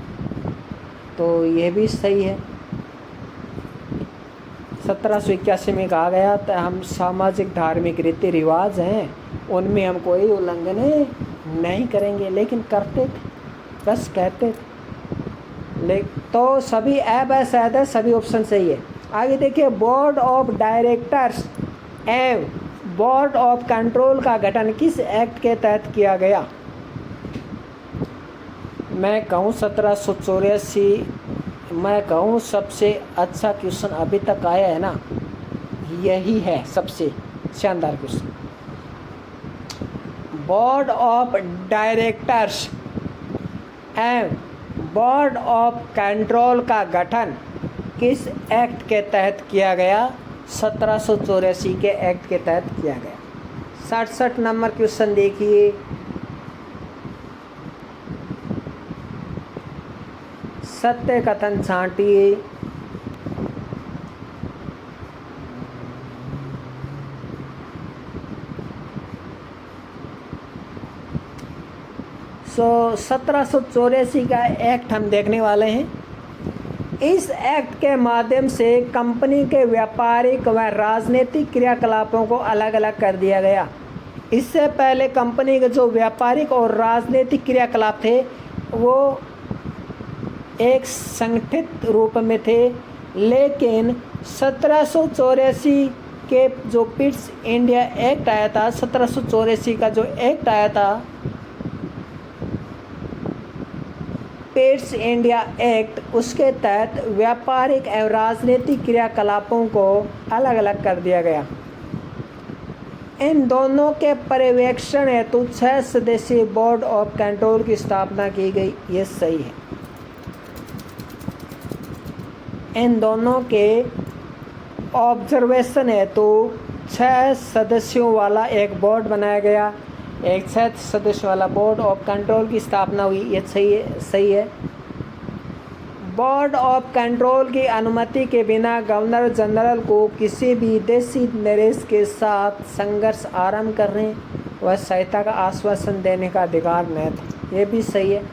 तो ये भी सही है। 1781 में कहा गया था हम सामाजिक धार्मिक रीति रिवाज हैं उनमें हम कोई उल्लंघन नहीं करेंगे, लेकिन करते थे, बस कहते थे। तो सभी अवैध है, सभी ऑप्शन सही है। आगे देखिए, बोर्ड ऑफ डायरेक्टर्स एवं बोर्ड ऑफ कंट्रोल का गठन किस एक्ट के तहत किया गया? मैं कहूँ 1784, मैं कहूँ सबसे अच्छा क्वेश्चन अभी तक आया है ना, यही है सबसे शानदार क्वेश्चन। बोर्ड ऑफ डायरेक्टर्स एवं बोर्ड ऑफ कंट्रोल का गठन किस एक्ट के तहत किया गया? 1784 के एक्ट के तहत किया गया। 67 नंबर क्वेश्चन देखिए, सत्य कथन छांटिए। सो 1784 का एक्ट हम देखने वाले हैं। इस एक्ट के माध्यम से कंपनी के व्यापारिक व राजनीतिक क्रियाकलापों को अलग अलग कर दिया गया। इससे पहले कंपनी के जो व्यापारिक और राजनीतिक क्रियाकलाप थे वो एक संगठित रूप में थे, लेकिन 1784 के जो पिट्स इंडिया एक्ट आया था, 1784 का जो एक्ट आया था पिट्स इंडिया एक्ट, उसके तहत व्यापारिक एवं राजनीतिक क्रियाकलापों को अलग अलग कर दिया गया। इन दोनों के पर्यवेक्षण हेतु 6 सदस्यीय बोर्ड ऑफ कंट्रोल की स्थापना की गई। ये सही है। इन दोनों के ऑब्जर्वेशन हेतु 6 सदस्यों वाला एक बोर्ड बनाया गया। एक 6 सदस्यों वाला बोर्ड ऑफ कंट्रोल की स्थापना हुई। ये सही है। बोर्ड ऑफ कंट्रोल की अनुमति के बिना गवर्नर जनरल को किसी भी विदेशी निवेश के साथ संघर्ष आरंभ करने व सहायता का आश्वासन देने का अधिकार नहीं था। ये भी सही है।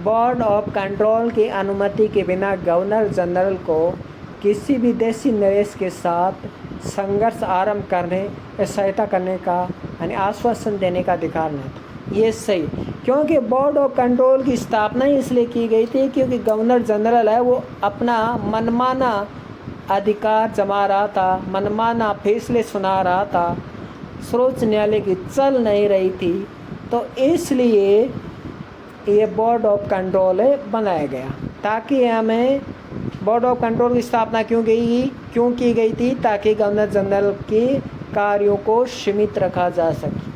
बोर्ड ऑफ कंट्रोल की अनुमति के बिना गवर्नर जनरल को किसी भी विदेशी निवेश के साथ संघर्ष आरंभ करने या सहायता करने का यानी आश्वासन देने का अधिकार नहीं था। ये सही, क्योंकि बोर्ड ऑफ कंट्रोल की स्थापना इसलिए की गई थी क्योंकि गवर्नर जनरल है वो अपना मनमाना अधिकार जमा रहा था, मनमाना फैसले सुना रहा था, सर्वोच्च न्यायालय की चल नहीं रही थी, तो इसलिए ये बोर्ड ऑफ कंट्रोल बनाया गया। ताकि हमें बोर्ड ऑफ कंट्रोल की स्थापना क्यों की गई थी? ताकि गवर्नर जनरल के कार्यों को सीमित रखा जा सके।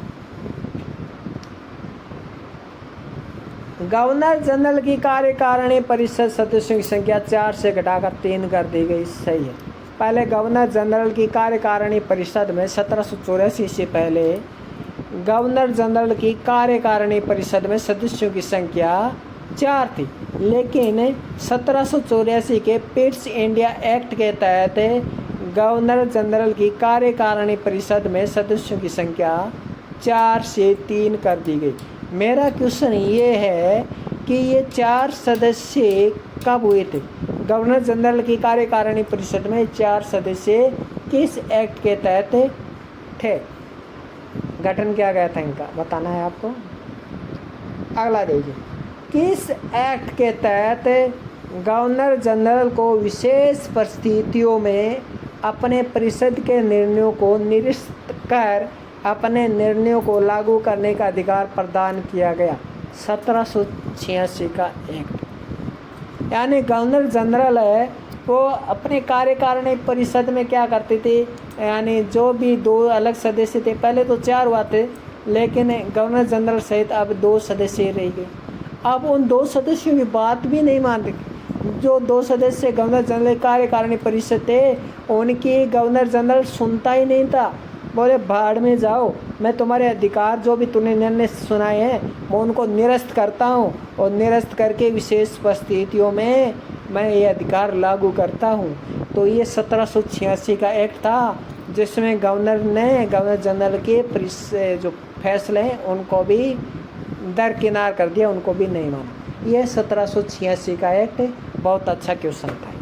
गवर्नर जनरल की कार्यकारिणी परिषद सदस्यों की संख्या 4 से घटाकर 3 कर दी गई। सही है। पहले गवर्नर जनरल की कार्यकारिणी परिषद में 1784 से पहले गवर्नर जनरल की कार्यकारिणी परिषद में सदस्यों की संख्या 4 थी, लेकिन 1784 के पिट्स इंडिया एक्ट के तहत गवर्नर जनरल की कार्यकारिणी परिषद में सदस्यों की संख्या 4 से 3 कर दी गई। मेरा क्वेश्चन ये है कि ये 4 सदस्य कब हुए थे? गवर्नर जनरल की कार्यकारिणी परिषद में 4 सदस्य किस एक्ट के तहत थे? गठन किया गया था इनका, बताना है आपको। अगला देखिए, किस एक्ट के तहत गवर्नर जनरल को विशेष परिस्थितियों में अपने परिषद के निर्णयों को निरस्त कर अपने निर्णयों को लागू करने का अधिकार प्रदान किया गया। 1786 का एक्ट। यानी गवर्नर जनरल है वो अपने कार्यकारिणी परिषद में क्या करते थे, यानी जो भी 2 अलग सदस्य थे, पहले तो 4 हुआ थे लेकिन गवर्नर जनरल सहित अब 2 सदस्य रह गए। अब उन 2 सदस्यों की बात भी नहीं मानते। जो 2 सदस्य गवर्नर जनरल कार्यकारिणी परिषद थे उनकी गवर्नर जनरल सुनता ही नहीं था। बोले भाड़ में जाओ, मैं तुम्हारे अधिकार जो भी तूने निर्णय सुनाए हैं मैं उनको निरस्त करता हूँ और निरस्त करके विशेष परिस्थितियों में मैं ये अधिकार लागू करता हूँ। तो ये 1786 का एक्ट था जिसमें गवर्नर जनरल के जो फैसले हैं उनको भी दरकिनार कर दिया, उनको भी नहीं माना। ये 1786 का एक्ट बहुत अच्छा क्वेश्चन था।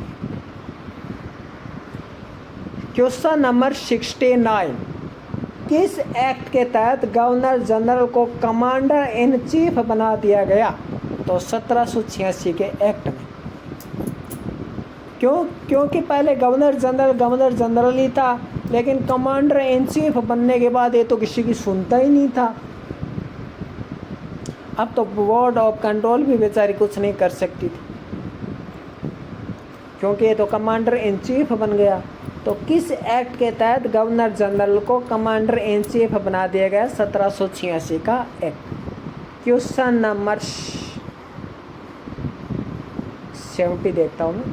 क्वेश्चन नंबर 69, किस एक्ट के तहत गवर्नर जनरल को कमांडर इन चीफ बना दिया गया? तो 1786 के एक्ट में। क्योंकि पहले गवर्नर जनरल ही था, लेकिन कमांडर इन चीफ बनने के बाद ये तो किसी की सुनता ही नहीं था। अब तो बोर्ड ऑफ कंट्रोल भी बेचारी कुछ नहीं कर सकती थी क्योंकि ये तो कमांडर इन चीफ बन गया। तो किस एक्ट के तहत गवर्नर जनरल को कमांडर इन चीफ बना दिया गया? 1786 का एक्ट। क्वेश्चन नंबर 70 देखता हूँ मैं।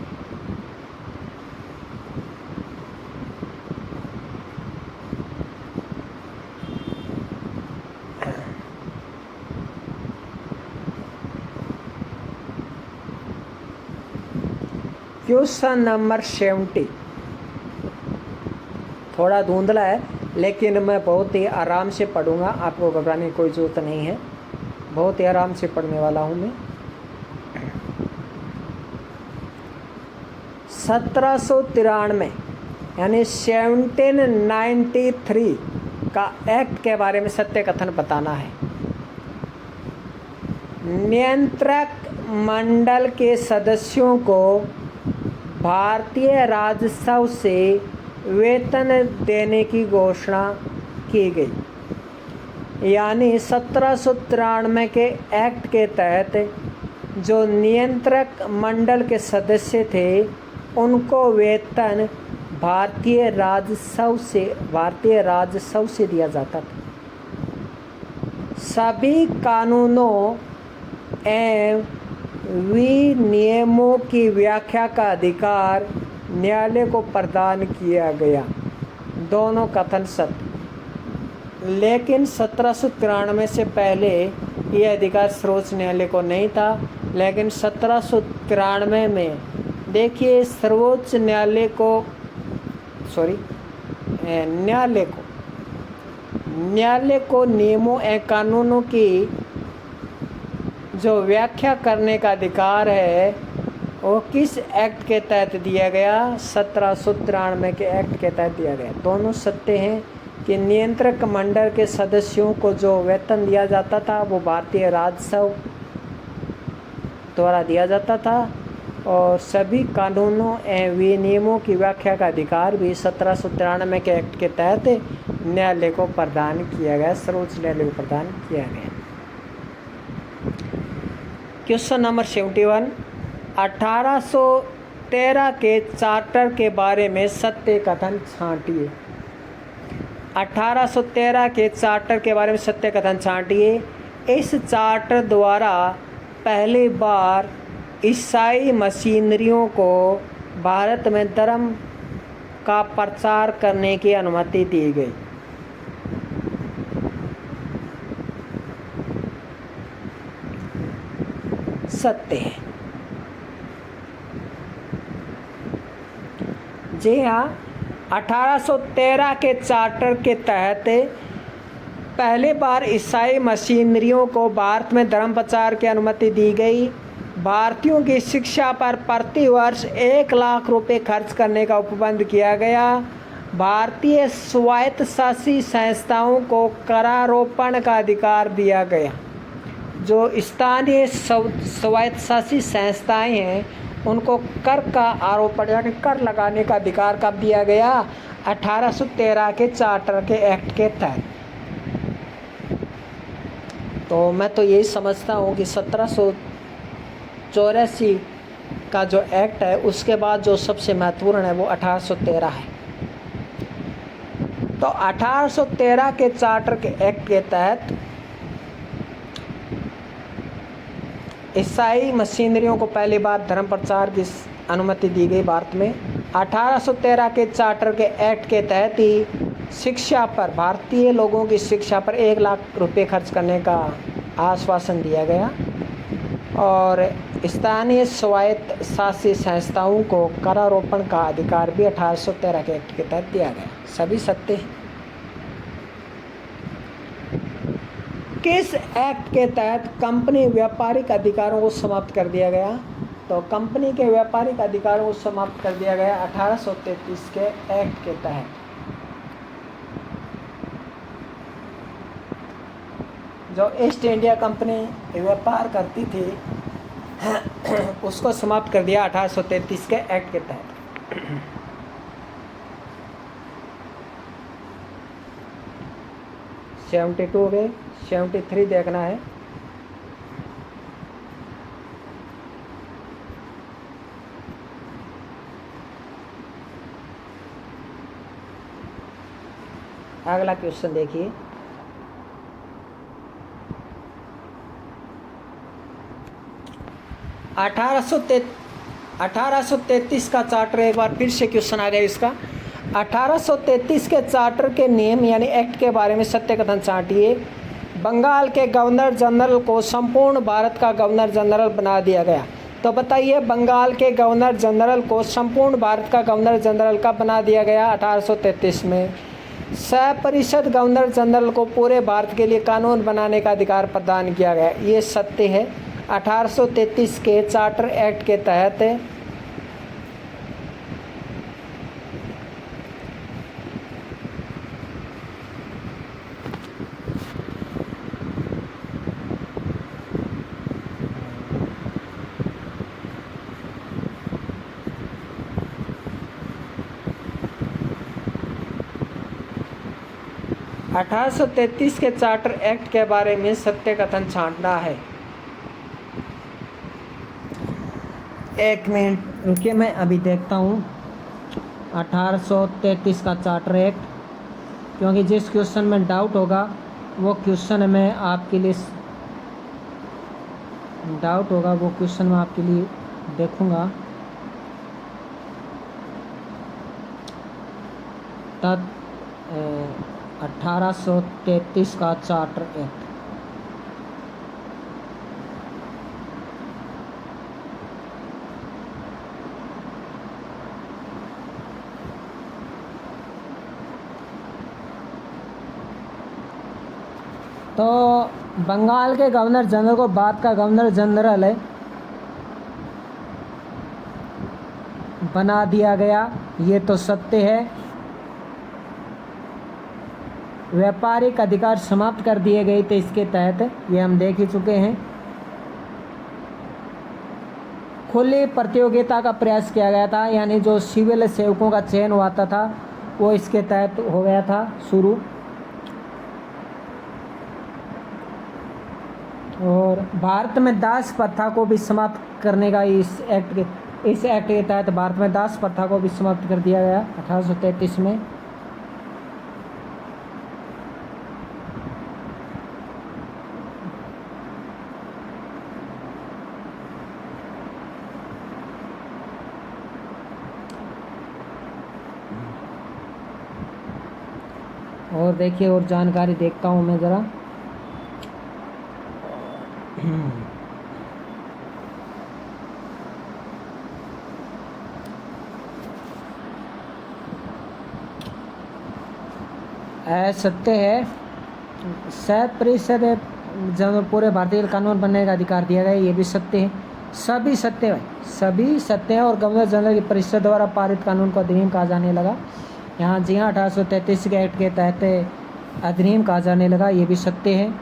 क्वेश्चन नंबर 70 थोड़ा धुंधला है लेकिन मैं बहुत ही आराम से पढ़ूंगा, आपको घबराने की कोई ज़रूरत नहीं है। बहुत ही आराम से पढ़ने वाला हूं मैं। 1793 यानी 1793 का एक्ट के बारे में सत्य कथन बताना है। नियंत्रक मंडल के सदस्यों को भारतीय राजस्व से वेतन देने की घोषणा की गई। यानी 1793 के एक्ट के तहत जो नियंत्रक मंडल के सदस्य थे उनको वेतन भारतीय राजस्व से दिया जाता था। सभी कानूनों एवं विनियमों की व्याख्या का अधिकार न्यायालय को प्रदान किया गया। दोनों कथन सत्य। लेकिन 1793 से पहले यह अधिकार सर्वोच्च न्यायालय को नहीं था, लेकिन 1793 में देखिए सर्वोच्च न्यायालय को नियमों एवं कानूनों की जो व्याख्या करने का अधिकार है वो किस एक्ट के तहत दिया गया? 1793 के एक्ट के तहत दिया गया। दोनों सत्य हैं कि नियंत्रक मंडल के सदस्यों को जो वेतन दिया जाता था वो भारतीय राजस्व द्वारा दिया जाता था और सभी कानूनों एवं विनियमों की व्याख्या का अधिकार भी 1793 के एक्ट के तहत न्यायालय को प्रदान किया गया, सर्वोच्च न्यायालय को प्रदान किया गया। क्वेश्चन नंबर 71, 1813 के चार्टर के बारे में सत्य कथन छांटिए। 1813 के चार्टर के बारे में सत्य कथन छांटिए। इस चार्टर द्वारा पहली बार ईसाई मशीनरियों को भारत में धर्म का प्रचार करने की अनुमति दी गई। सत्य है। जी हाँ, 1813 के चार्टर के तहत पहली बार ईसाई मशीनरियों को भारत में धर्म प्रचार की अनुमति दी गई। भारतीयों की शिक्षा पर प्रति वर्ष 1 लाख रुपए खर्च करने का उपबंध किया गया। भारतीय स्वायत्तशासी संस्थाओं को करारोपण का अधिकार दिया गया। जो स्थानीय स्वायत्तशासी संस्थाएं हैं उनको कर का आरोपण यानी कर लगाने का अधिकार कब दिया गया? 1813 के चार्टर के एक्ट के तहत। तो मैं तो यही समझता हूँ कि 1784 का जो एक्ट है उसके बाद जो सबसे महत्वपूर्ण है वो 1813 है। तो 1813 के चार्टर के एक्ट के तहत ईसाई मशीनरियों को पहली बार धर्म प्रचार की अनुमति दी गई भारत में। 1813 के चार्टर के एक्ट के तहत ही शिक्षा पर, भारतीय लोगों की शिक्षा पर 1 लाख रुपए खर्च करने का आश्वासन दिया गया और स्थानीय स्वायत्त शासी संस्थाओं को करारोपण का अधिकार भी 1813 के एक्ट के तहत दिया गया। सभी सत्य हैं। किस एक्ट के तहत कंपनी व्यापारिक अधिकारों को समाप्त कर दिया गया? तो कंपनी के व्यापारिक अधिकारों को समाप्त कर दिया गया 1833 के एक्ट के तहत। जो ईस्ट इंडिया कंपनी व्यापार करती थी उसको समाप्त कर दिया 1833 के एक्ट के तहत। (72) हो गए। 73 देखना है। अगला क्वेश्चन देखिए। अठारह सौ तैतीस का चार्टर, एक बार फिर से क्वेश्चन आ गया इसका। 1833 के चार्टर के नियम यानी एक्ट के बारे में सत्य कथन छांटिए। बंगाल के गवर्नर जनरल को संपूर्ण भारत का गवर्नर जनरल बना दिया गया। तो बताइए, बंगाल के गवर्नर जनरल को संपूर्ण भारत का गवर्नर जनरल कब बना दिया गया? 1833 में। परिषद गवर्नर जनरल को पूरे भारत के लिए कानून बनाने का अधिकार प्रदान किया गया। ये सत्य है। 1833 के चार्टर एक्ट के तहत के चार्टर एक्ट के बारे में सत्य कथन छांटना है। एक मिनट रुकिए, मैं अभी देखता हूँ 1833 का चार्टर एक्ट, क्योंकि जिस क्वेश्चन में डाउट होगा वो क्वेश्चन मैं आपके लिए देखूँगा। तब 1833 का चार्टर एक्ट तो बंगाल के गवर्नर जनरल को भारत का गवर्नर जनरल बना दिया गया, ये तो सत्य है। व्यापारिक अधिकार समाप्त कर दिए गए थे इसके तहत, ये हम देख ही चुके हैं। खुली प्रतियोगिता का प्रयास किया गया था, यानी जो सिविल सेवकों का चयन हुआ था वो इसके तहत हो गया था शुरू। और भारत में दास प्रथा को भी समाप्त करने का इस एक्ट के तहत भारत में दास प्रथा को भी समाप्त कर दिया गया 1833 में। और देखिए, और जानकारी देखता हूँ मैं ज़रा। सत्य है। परिषद जब पूरे भारतीय कानून बनने का अधिकार दिया गया, ये भी सत्य है। सभी सत्य है, सभी सत्य है। और गवर्नर जनरल की परिषद द्वारा पारित कानून को अधिनियम कहा जाने लगा। यहाँ जी हाँ, 1833 के एक्ट के तहत अधिनियम कहा जाने लगा, ये भी सत्य है।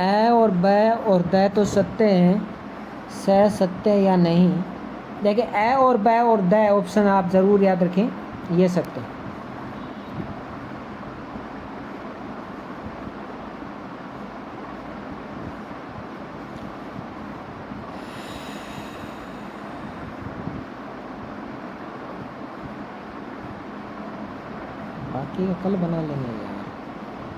ए और ब और द तो सत्य हैं, स सत्य या नहीं। देखिए ए और ब और द ऑप्शन आप ज़रूर याद रखें, ये सत्य है। बाकी का कल बना लेंगे यार।